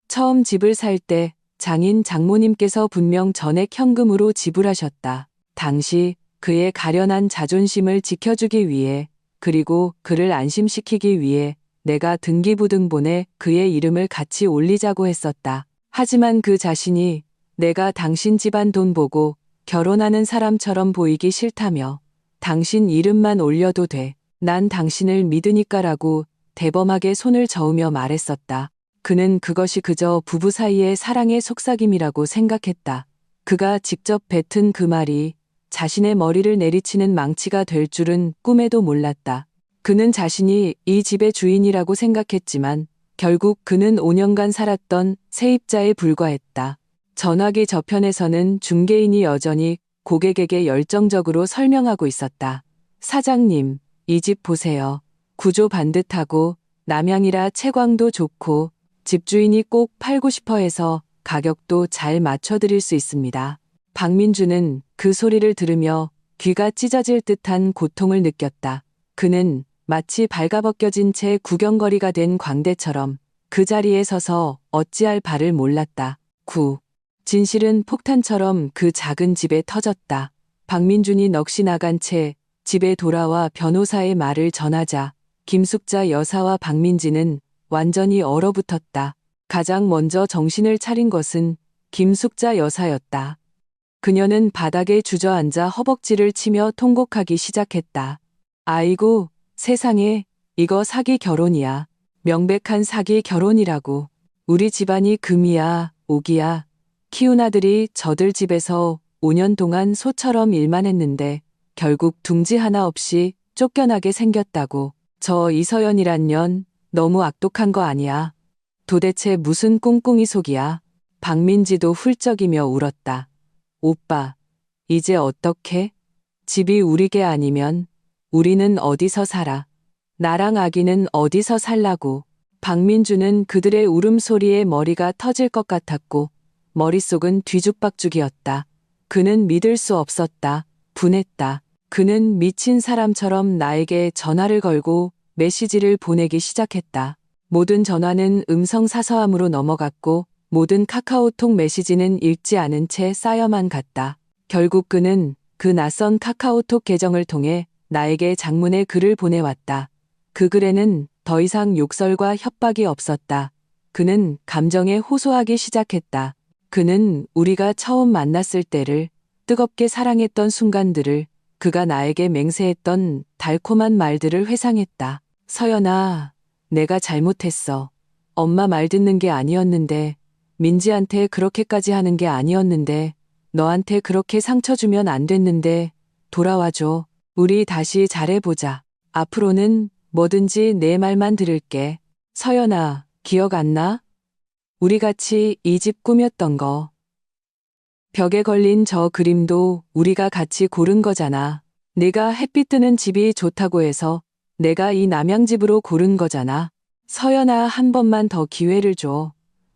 처음 집을 살 때 장인 장모님께서 분명 전액 현금으로 지불하셨다. 당시 그의 가련한 자존심을 지켜주기 위해 그리고 그를 안심시키기 위해 내가 등기부등본에 그의 이름을 같이 올리자고 했었다. 하지만 그 자신이 내가 당신 집안 돈 보고 결혼하는 사람처럼 보이기 싫다며 당신 이름만 올려도 돼. 난 당신을 믿으니까라고 대범하게 손을 저으며 말했었다. 그는 그것이 그저 부부 사이의 사랑의 속삭임이라고 생각했다. 그가 직접 뱉은 그 말이 자신의 머리를 내리치는 망치가 될 줄은 꿈에도 몰랐다. 그는 자신이 이 집의 주인이라고 생각했지만 결국 그는 5년간 살았던 세입자에 불과했다. 전화기 저편에서는 중개인이 여전히 고객에게 열정적으로 설명하고 있었다. 사장님, 이 집 보세요. 구조 반듯하고 남양이라 채광도 좋고 집주인이 꼭 팔고 싶어 해서 가격도 잘 맞춰드릴 수 있습니다. 박민주는 그 소리를 들으며 귀가 찢어질 듯한 고통을 느꼈다. 그는 마치 발가벗겨진 채 구경거리가 된 광대처럼 그 자리에 서서 어찌할 바를 몰랐다. 진실은 폭탄처럼 그 작은 집에 터졌다. 박민준이 넋이 나간 채 집에 돌아와 변호사의 말을 전하자 김숙자 여사와 박민지는 완전히 얼어붙었다. 가장 먼저 정신을 차린 것은 김숙자 여사였다. 그녀는 바닥에 주저앉아 허벅지를 치며 통곡하기 시작했다. 아이고, 세상에, 이거 사기 결혼이야. 명백한 사기 결혼이라고. 우리 집안이 금이야, 옥이야. 키운 아들이 저들 집에서 5년 동안 소처럼 일만 했는데 결국 둥지 하나 없이 쫓겨나게 생겼다고. 저 이서연이란 년 너무 악독한 거 아니야. 도대체 무슨 꿍꿍이 속이야. 박민지도 훌쩍이며 울었다. 오빠, 이제 어떡해? 집이 우리게 아니면 우리는 어디서 살아? 나랑 아기는 어디서 살라고? 박민주는 그들의 울음소리에 머리가 터질 것 같았고 머릿속은 뒤죽박죽이었다. 그는 믿을 수 없었다. 분했다. 그는 미친 사람처럼 나에게 전화를 걸고 메시지를 보내기 시작했다. 모든 전화는 음성 사서함으로 넘어갔고 모든 카카오톡 메시지는 읽지 않은 채 쌓여만 갔다. 결국 그는 그 낯선 카카오톡 계정을 통해 나에게 장문의 글을 보내왔다. 그 글에는 더 이상 욕설과 협박이 없었다. 그는 감정에 호소하기 시작했다. 그는 우리가 처음 만났을 때를, 뜨겁게 사랑했던 순간들을, 그가 나에게 맹세했던 달콤한 말들을 회상했다. 서연아, 내가 잘못했어. 엄마 말 듣는 게 아니었는데, 민지한테 그렇게까지 하는 게 아니었는데, 너한테 그렇게 상처 주면 안 됐는데, 돌아와줘. 우리 다시 잘해보자. 앞으로는 뭐든지 내 말만 들을게. 서연아, 기억 안 나? 우리 같이 이 집 꾸몄던 거. 벽에 걸린 저 그림도 우리가 같이 고른 거잖아. 내가 햇빛 드는 집이 좋다고 해서 내가 이 남양집으로 고른 거잖아. 서연아, 한 번만 더 기회를 줘.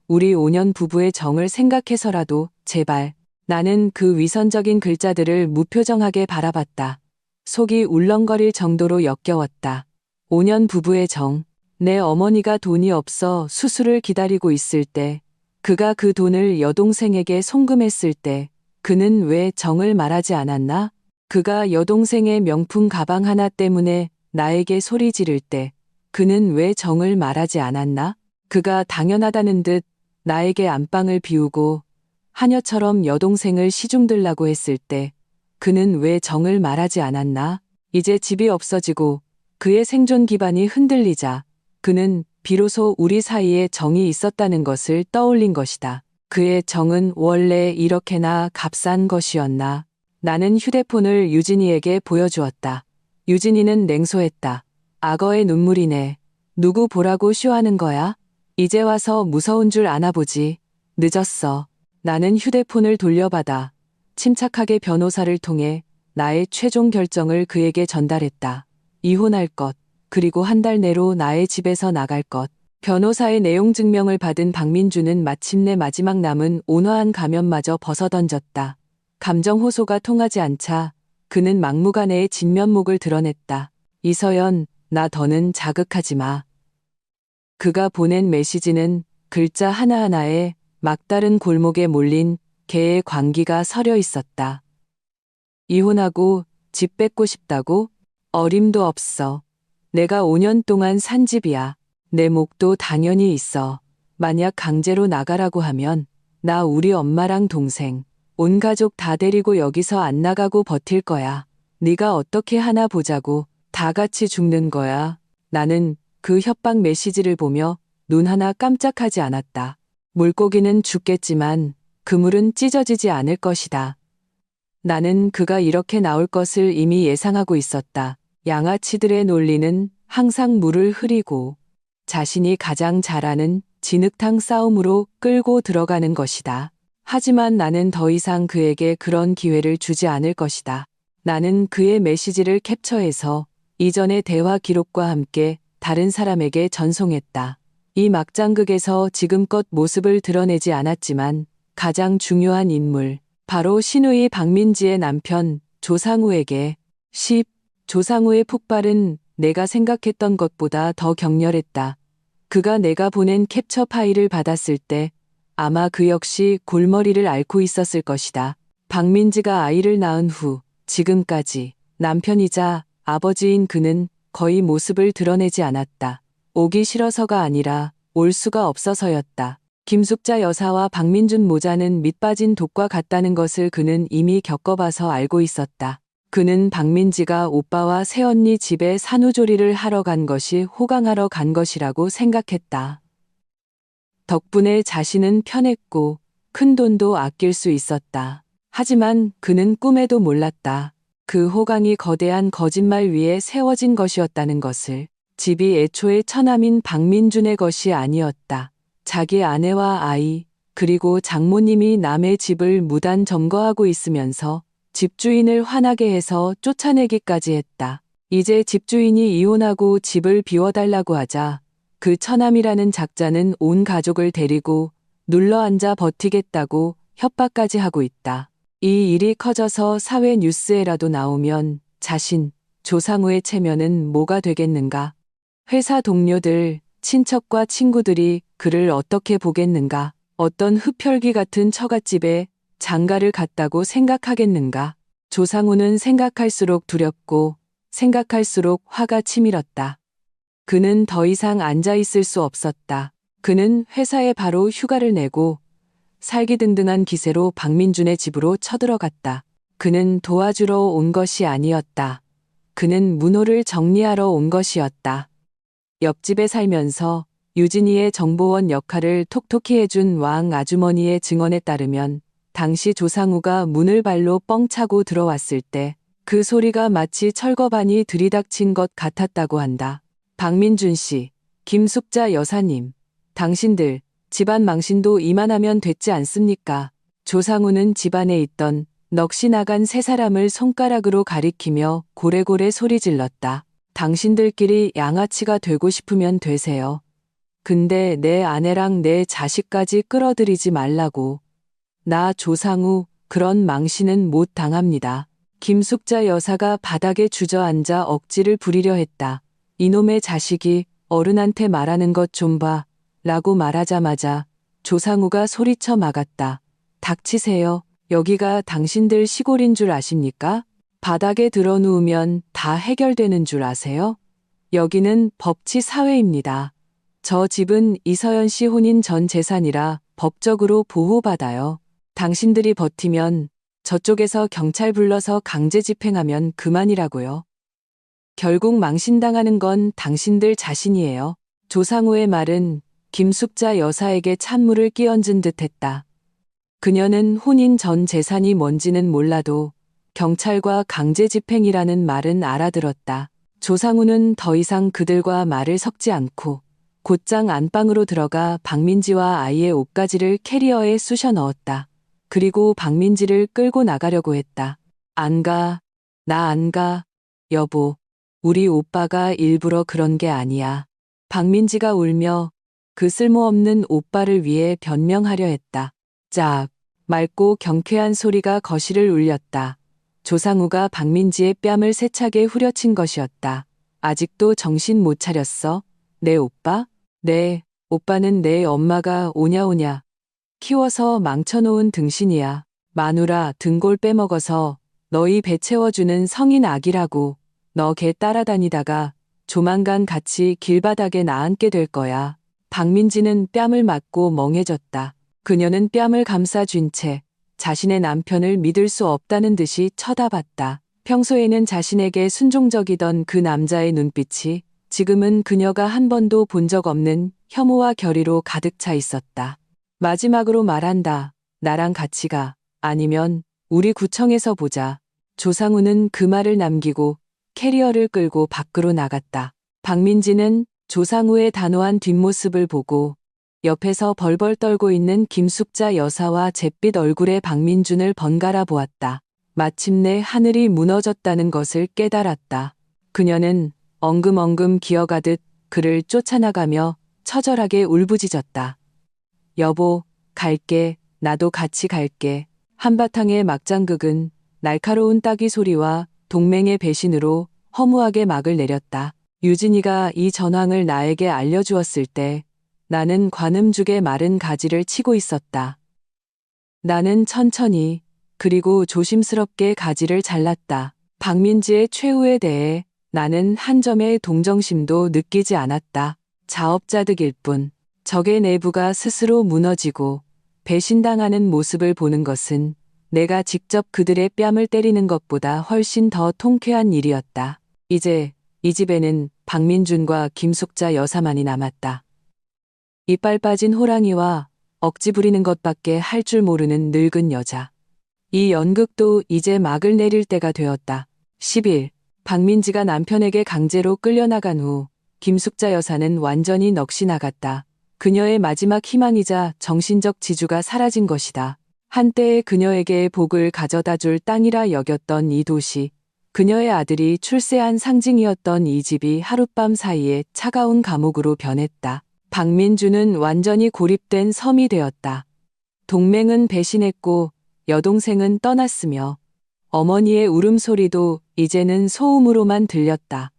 우리 5년 부부의 정을 생각해서라도 제발. 나는 그 위선적인 글자들을 무표정하게 바라봤다. 속이 울렁거릴 정도로 역겨웠다. 5년 부부의 정. 내 어머니가 돈이 없어 수술을 기다리고 있을 때, 그가 그 돈을 여동생에게 송금했을 때, 그는 왜 정을 말하지 않았나? 그가 여동생의 명품 가방 하나 때문에 나에게 소리 지를 때, 그는 왜 정을 말하지 않았나? 그가 당연하다는 듯 나에게 안방을 비우고 하녀처럼 여동생을 시중들라고 했을 때, 그는 왜 정을 말하지 않았나? 이제 집이 없어지고 그의 생존 기반이 흔들리자 그는 비로소 우리 사이에 정이 있었다는 것을 떠올린 것이다. 그의 정은 원래 이렇게나 값싼 것이었나? 나는 휴대폰을 유진이에게 보여주었다. 유진이는 냉소했다. 악어의 눈물이네. 누구 보라고 쇼하는 거야? 이제 와서 무서운 줄 아나 보지. 늦었어. 나는 휴대폰을 돌려받아 침착하게 변호사를 통해 나의 최종 결정을 그에게 전달했다. 이혼할 것, 그리고 한 달 내로 나의 집에서 나갈 것. 변호사의 내용 증명을 받은 박민주는 마침내 마지막 남은 온화한 가면마저 벗어던졌다. 감정 호소가 통하지 않자 그는 막무가내의 진면목을 드러냈다. 이서연, 나 더는 자극하지 마. 그가 보낸 메시지는 글자 하나하나에 막다른 골목에 몰린 개의 광기가 서려 있었다. 이혼하고 집 뺏고 싶다고? 어림도 없어. 내가 5년 동안 산 집이야. 내 몫도 당연히 있어. 만약 강제로 나가라고 하면 나 우리 엄마랑 동생, 온 가족 다 데리고 여기서 안 나가고 버틸 거야. 네가 어떻게 하나 보자고. 다 같이 죽는 거야. 나는 그 협박 메시지를 보며 눈 하나 깜짝하지 않았다. 물고기는 죽겠지만 그물은 찢어지지 않을 것이다. 나는 그가 이렇게 나올 것을 이미 예상하고 있었다. 양아치들의 논리는 항상 물을 흐리고 자신이 가장 잘하는 진흙탕 싸움으로 끌고 들어가는 것이다. 하지만 나는 더 이상 그에게 그런 기회를 주지 않을 것이다. 나는 그의 메시지를 캡처해서 이전의 대화 기록과 함께 다른 사람에게 전송했다. 이 막장극에서 지금껏 모습을 드러내지 않았지만 가장 중요한 인물, 바로 시누이 박민지의 남편 조상우에게 조상우의 폭발은 내가 생각했던 것보다 더 격렬했다. 그가 내가 보낸 캡처 파일을 받았을 때 아마 그 역시 골머리를 앓고 있었을 것이다. 박민지가 아이를 낳은 후 지금까지 남편이자 아버지인 그는 거의 모습을 드러내지 않았다. 오기 싫어서가 아니라 올 수가 없어서였다. 김숙자 여사와 박민준 모자는 밑빠진 독과 같다는 것을 그는 이미 겪어봐서 알고 있었다. 그는 박민지가 오빠와 새언니 집에 산후조리를 하러 간 것이 호강하러 간 것이라고 생각했다. 덕분에 자신은 편했고 큰 돈도 아낄 수 있었다. 하지만 그는 꿈에도 몰랐다. 그 호강이 거대한 거짓말 위에 세워진 것이었다는 것을. 집이 애초에 처남인 박민준의 것이 아니었다. 자기 아내와 아이, 그리고 장모님이 남의 집을 무단 점거하고 있으면서 집주인을 화나게 해서 쫓아내기까지 했다. 이제 집주인이 이혼하고 집을 비워달라고 하자 그 처남이라는 작자는 온 가족을 데리고 눌러앉아 버티겠다고 협박까지 하고 있다. 이 일이 커져서 사회 뉴스에라도 나오면 자신, 조상우의 체면은 뭐가 되겠는가? 회사 동료들, 친척과 친구들이 그를 어떻게 보겠는가? 어떤 흡혈귀 같은 처갓집에 장가를 갔다고 생각하겠는가? 조상우는 생각할수록 두렵고 생각할수록 화가 치밀었다. 그는 더 이상 앉아있을 수 없었다. 그는 회사에 바로 휴가를 내고 살기등등한 기세로 박민준의 집으로 쳐들어갔다. 그는 도와주러 온 것이 아니었다. 그는 문호를 정리하러 온 것이었다. 옆집에 살면서 유진이의 정보원 역할을 톡톡히 해준 왕 아주머니의 증언에 따르면 당시 조상우가 문을 발로 뻥 차고 들어왔을 때 그 소리가 마치 철거반이 들이닥친 것 같았다고 한다. 박민준 씨, 김숙자 여사님, 당신들 집안 망신도 이만하면 됐지 않습니까? 조상우는 집안에 있던 넋이 나간 세 사람을 손가락으로 가리키며 고래고래 소리 질렀다. 당신들끼리 양아치가 되고 싶으면 되세요. 근데 내 아내랑 내 자식까지 끌어들이지 말라고. 나 조상우 그런 망신은 못 당합니다. 김숙자 여사가 바닥에 주저앉아 억지를 부리려 했다. 이놈의 자식이 어른한테 말하는 것 좀 봐. 라고 말하자마자 조상우가 소리쳐 막았다. 닥치세요. 여기가 당신들 시골인 줄 아십니까? 바닥에 들어 누우면 다 해결되는 줄 아세요? 여기는 법치 사회입니다. 저 집은 이서연 씨 혼인 전 재산이라 법적으로 보호받아요. 당신들이 버티면 저쪽에서 경찰 불러서 강제 집행하면 그만이라고요. 결국 망신당하는 건 당신들 자신이에요. 조상우의 말은 김숙자 여사에게 찬물을 끼얹은 듯했다. 그녀는 혼인 전 재산이 뭔지는 몰라도 경찰과 강제 집행이라는 말은 알아들었다. 조상우는 더 이상 그들과 말을 섞지 않고 곧장 안방으로 들어가 박민지와 아이의 옷가지를 캐리어에 쑤셔 넣었다. 그리고 박민지를 끌고 나가려고 했다. 안 가. 나 안 가. 여보, 우리 오빠가 일부러 그런 게 아니야. 박민지가 울며 그 쓸모없는 오빠를 위해 변명하려 했다. 짝. 맑고 경쾌한 소리가 거실을 울렸다. 조상우가 박민지의 뺨을 세차게 후려친 것이었다. 아직도 정신 못 차렸어? 내 오빠? 네, 오빠는 내 엄마가 오냐오냐 키워서 망쳐놓은 등신이야. 마누라 등골 빼먹어서 너희 배 채워주는 성인 아기라고. 너 걔 따라다니다가 조만간 같이 길바닥에 나앉게 될 거야. 박민지는 뺨을 맞고 멍해졌다. 그녀는 뺨을 감싸쥔 채 자신의 남편을 믿을 수 없다는 듯이 쳐다봤다. 평소에는 자신에게 순종적이던 그 남자의 눈빛이 지금은 그녀가 한 번도 본 적 없는 혐오와 결의로 가득 차 있었다. 마지막으로 말한다. 나랑 같이 가. 아니면 우리 구청에서 보자. 조상우는 그 말을 남기고 캐리어를 끌고 밖으로 나갔다. 박민지는 조상우의 단호한 뒷모습을 보고 옆에서 벌벌 떨고 있는 김숙자 여사와 잿빛 얼굴의 박민준을 번갈아 보았다. 마침내 하늘이 무너졌다는 것을 깨달았다. 그녀는 엉금엉금 기어가듯 그를 쫓아나가며 처절하게 울부짖었다. 여보, 갈게. 나도 같이 갈게. 한바탕의 막장극은 날카로운 따귀 소리와 동맹의 배신으로 허무하게 막을 내렸다. 유진이가 이 전황을 나에게 알려주었을 때 나는 관음죽의 마른 가지를 치고 있었다. 나는 천천히 그리고 조심스럽게 가지를 잘랐다. 박민지의 최후에 대해 나는 한 점의 동정심도 느끼지 않았다. 자업자득일 뿐. 적의 내부가 스스로 무너지고 배신당하는 모습을 보는 것은 내가 직접 그들의 뺨을 때리는 것보다 훨씬 더 통쾌한 일이었다. 이제 이 집에는 박민준과 김숙자 여사만이 남았다. 이빨 빠진 호랑이와 억지 부리는 것밖에 할 줄 모르는 늙은 여자. 이 연극도 이제 막을 내릴 때가 되었다. 10일, 박민지가 남편에게 강제로 끌려나간 후 김숙자 여사는 완전히 넋이 나갔다. 그녀의 마지막 희망이자 정신적 지주가 사라진 것이다. 한때의 그녀에게 복을 가져다 줄 땅이라 여겼던 이 도시, 그녀의 아들이 출세한 상징이었던 이 집이 하룻밤 사이에 차가운 감옥으로 변했다. 박민주는 완전히 고립된 섬이 되었다. 동맹은 배신했고 여동생은 떠났으며 어머니의 울음소리도 이제는 소음으로만 들렸다.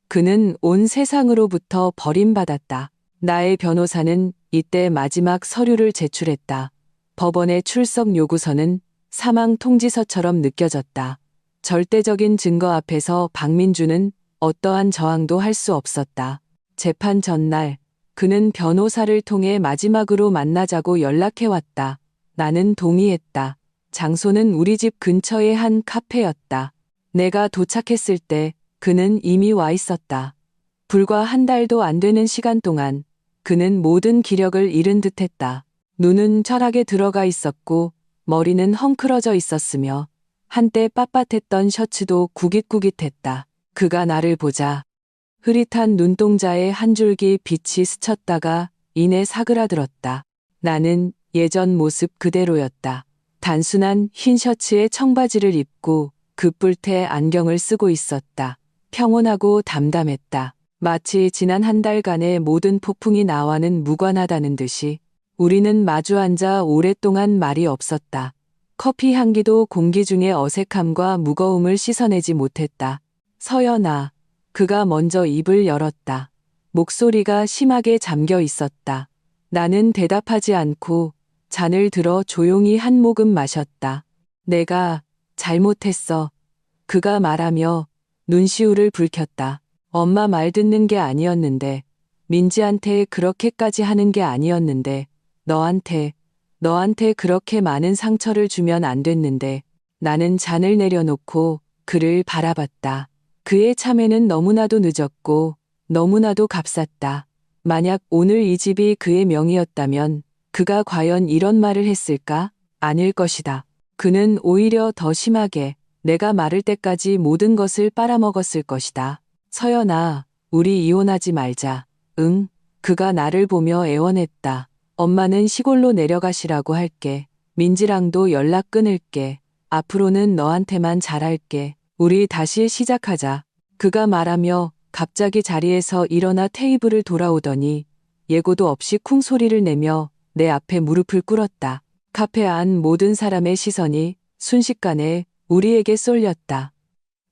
그는 온 세상으로부터 버림받았다. 나의 변호사는 이때 마지막 서류를 제출했다. 법원의 출석 요구서는 사망 통지서처럼 느껴졌다. 절대적인 증거 앞에서 박민주는 어떠한 저항도 할 수 없었다. 재판 전날, 그는 변호사를 통해 마지막으로 만나자고 연락해왔다. 나는 동의했다. 장소는 우리 집 근처의 한 카페였다. 내가 도착했을 때 그는 이미 와 있었다. 불과 한 달도 안 되는 시간 동안 그는 모든 기력을 잃은 듯했다. 눈은 철학에 들어가 있었고 머리는 헝클어져 있었으며 한때 빳빳했던 셔츠도 구깃구깃했다. 그가 나를 보자 흐릿한 눈동자에 한 줄기 빛이 스쳤다가 이내 사그라들었다. 나는 예전 모습 그대로였다. 단순한 흰 셔츠에 청바지를 입고 급불테 안경을 쓰고 있었다. 평온하고 담담했다. 마치 지난 한 달간의 모든 폭풍이 나와는 무관하다는 듯이 우리는 마주 앉아 오랫동안 말이 없었다. 커피 향기도 공기 중의 어색함과 무거움을 씻어내지 못했다. 서연아, 그가 먼저 입을 열었다. 목소리가 심하게 잠겨 있었다. 나는 대답하지 않고 잔을 들어 조용히 한 모금 마셨다. 내가 잘못했어. 그가 말하며 눈시울을 붉혔다. 엄마 말 듣는 게 아니었는데, 민지한테 그렇게까지 하는 게 아니었는데, 너한테 그렇게 많은 상처를 주면 안 됐는데, 나는 잔을 내려놓고 그를 바라봤다. 그의 참회는 너무나도 늦었고, 너무나도 값쌌다. 만약 오늘 이 집이 그의 명이었다면, 그가 과연 이런 말을 했을까? 아닐 것이다. 그는 오히려 더 심하게 내가 마를 때까지 모든 것을 빨아먹었을 것이다. 서연아, 우리 이혼하지 말자. 응? 그가 나를 보며 애원했다. 엄마는 시골로 내려가시라고 할게. 민지랑도 연락 끊을게. 앞으로는 너한테만 잘할게. 우리 다시 시작하자. 그가 말하며 갑자기 자리에서 일어나 테이블을 돌아오더니 예고도 없이 쿵 소리를 내며 내 앞에 무릎을 꿇었다. 카페 안 모든 사람의 시선이 순식간에 우리에게 쏠렸다.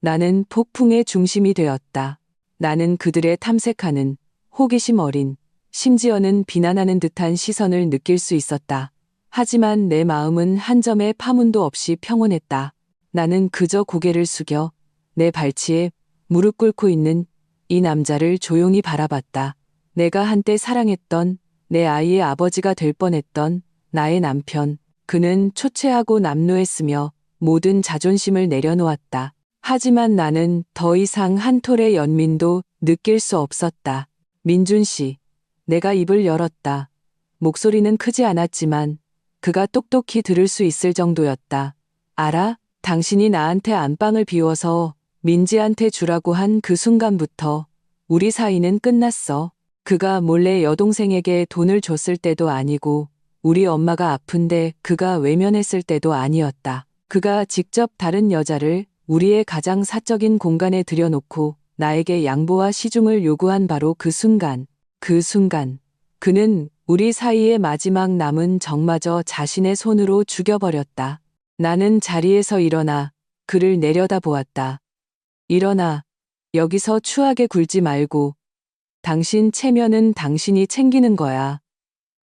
나는 폭풍의 중심이 되었다. 나는 그들의 탐색하는 호기심 어린, 심지어는 비난하는 듯한 시선을 느낄 수 있었다. 하지만 내 마음은 한 점의 파문도 없이 평온했다. 나는 그저 고개를 숙여 내 발치에 무릎 꿇고 있는 이 남자를 조용히 바라봤다. 내가 한때 사랑했던 내 아이의 아버지가 될 뻔했던 나의 남편. 그는 초췌하고 남루했으며 모든 자존심을 내려놓았다. 하지만 나는 더 이상 한 톨의 연민도 느낄 수 없었다. 민준 씨, 내가 입을 열었다. 목소리는 크지 않았지만 그가 똑똑히 들을 수 있을 정도였다. 알아? 당신이 나한테 안방을 비워서 민지한테 주라고 한 그 순간부터 우리 사이는 끝났어. 그가 몰래 여동생에게 돈을 줬을 때도 아니고 우리 엄마가 아픈데 그가 외면했을 때도 아니었다. 그가 직접 다른 여자를 우리의 가장 사적인 공간에 들여놓고 나에게 양보와 시중을 요구한 바로 그 순간, 그는 우리 사이의 마지막 남은 정마저 자신의 손으로 죽여버렸다. 나는 자리에서 일어나 그를 내려다보았다. 일어나, 여기서 추하게 굴지 말고. 당신 체면은 당신이 챙기는 거야.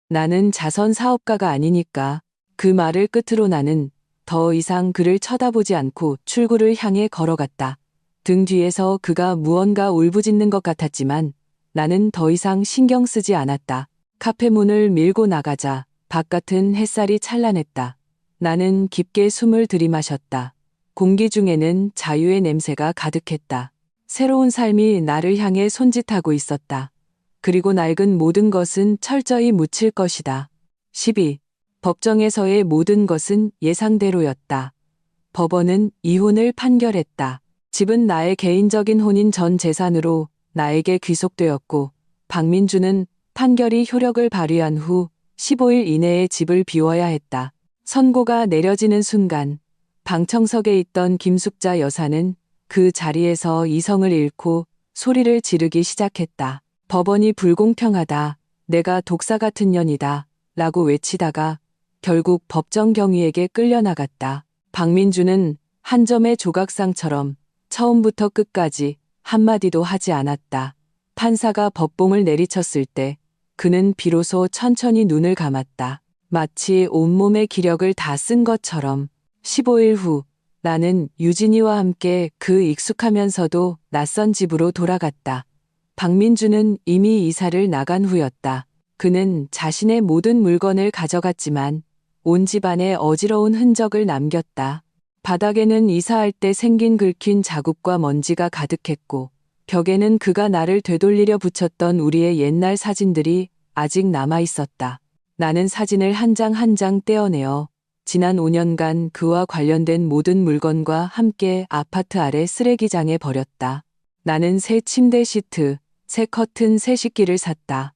나는 자선 사업가가 아니니까. 그 말을 끝으로 나는 더 이상 그를 쳐다보지 않고 출구를 향해 걸어갔다. 등 뒤에서 그가 무언가 울부짖는 것 같았지만 나는 더 이상 신경 쓰지 않았다. 카페 문을 밀고 나가자 바깥은 햇살이 찬란했다. 나는 깊게 숨을 들이마셨다. 공기 중에는 자유의 냄새가 가득했다. 새로운 삶이 나를 향해 손짓하고 있었다. 그리고 낡은 모든 것은 철저히 묻힐 것이다. 12. 법정에서의 모든 것은 예상대로였다. 법원은 이혼을 판결했다. 집은 나의 개인적인 혼인 전 재산으로 나에게 귀속되었고 박민주는 판결이 효력을 발휘한 후 15일 이내에 집을 비워야 했다. 선고가 내려지는 순간 방청석에 있던 김숙자 여사는 그 자리에서 이성을 잃고 소리를 지르기 시작했다. 법원이 불공평하다. 내가 독사 같은 년이다. 라고 외치다가 결국 법정 경위에게 끌려나갔다. 박민주는 한 점의 조각상처럼 처음부터 끝까지 한마디도 하지 않았다. 판사가 법봉을 내리쳤을 때 그는 비로소 천천히 눈을 감았다. 마치 온몸의 기력을 다 쓴 것처럼. 15일 후 나는 유진이와 함께 그 익숙하면서도 낯선 집으로 돌아갔다. 박민주는 이미 이사를 나간 후였다. 그는 자신의 모든 물건을 가져갔지만 온 집안에 어지러운 흔적을 남겼다. 바닥에는 이사할 때 생긴 긁힌 자국과 먼지가 가득했고 벽에는 그가 나를 되돌리려 붙였던 우리의 옛날 사진들이 아직 남아 있었다. 나는 사진을 한 장 한 장 떼어내어 지난 5년간 그와 관련된 모든 물건과 함께 아파트 아래 쓰레기장에 버렸다. 나는 새 침대 시트, 새 커튼, 새 식기를 샀다.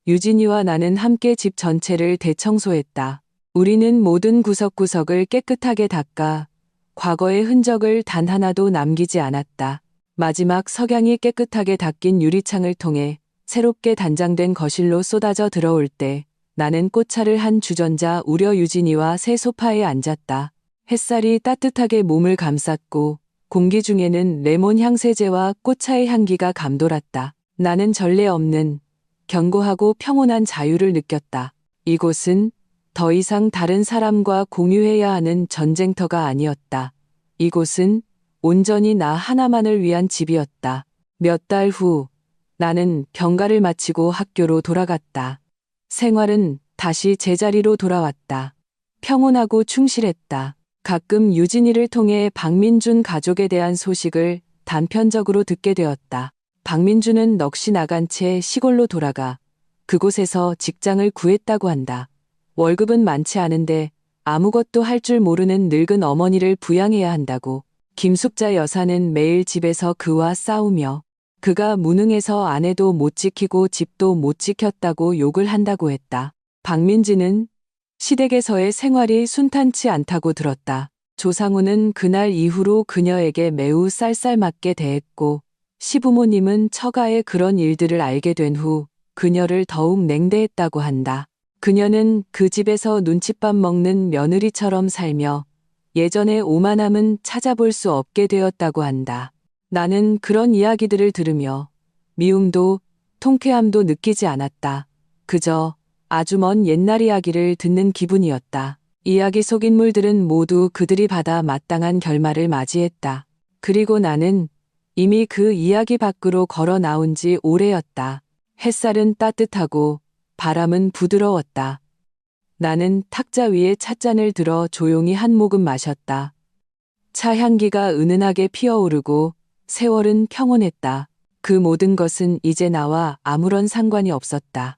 유진이와 나는 함께 집 전체를 대청소했다. 우리는 모든 구석구석을 깨끗하게 닦아 과거의 흔적을 단 하나도 남기지 않았다. 마지막 석양이 깨끗하게 닦인 유리창을 통해 새롭게 단장된 거실로 쏟아져 들어올 때 나는 꽃차를 한 주전자 우려 유진이와 새 소파에 앉았다. 햇살이 따뜻하게 몸을 감쌌고 공기 중에는 레몬 향세제와 꽃차의 향기가 감돌았다. 나는 전례 없는 견고하고 평온한 자유를 느꼈다. 이곳은 더 이상 다른 사람과 공유해야 하는 전쟁터가 아니었다. 이곳은 온전히 나 하나만을 위한 집이었다. 몇 달 후 나는 병가를 마치고 학교로 돌아갔다. 생활은 다시 제자리로 돌아왔다. 평온하고 충실했다. 가끔 유진이를 통해 박민준 가족에 대한 소식을 단편적으로 듣게 되었다. 박민준은 넋이 나간 채 시골로 돌아가 그곳에서 직장을 구했다고 한다. 월급은 많지 않은데 아무것도 할 줄 모르는 늙은 어머니를 부양해야 한다고. 김숙자 여사는 매일 집에서 그와 싸우며 그가 무능해서 아내도 못 지키고 집도 못 지켰다고 욕을 한다고 했다. 박민지는 시댁에서의 생활이 순탄치 않다고 들었다. 조상우는 그날 이후로 그녀에게 매우 쌀쌀맞게 대했고 시부모님은 처가의 그런 일들을 알게 된 후 그녀를 더욱 냉대했다고 한다. 그녀는 그 집에서 눈칫밥 먹는 며느리처럼 살며 예전의 오만함은 찾아볼 수 없게 되었다고 한다. 나는 그런 이야기들을 들으며 미움도 통쾌함도 느끼지 않았다. 그저 아주 먼 옛날 이야기를 듣는 기분이었다. 이야기 속 인물들은 모두 그들이 받아 마땅한 결말을 맞이했다. 그리고 나는 이미 그 이야기 밖으로 걸어 나온 지 오래였다. 햇살은 따뜻하고 바람은 부드러웠다. 나는 탁자 위에 찻잔을 들어 조용히 한 모금 마셨다. 차 향기가 은은하게 피어오르고 세월은 평온했다. 그 모든 것은 이제 나와 아무런 상관이 없었다.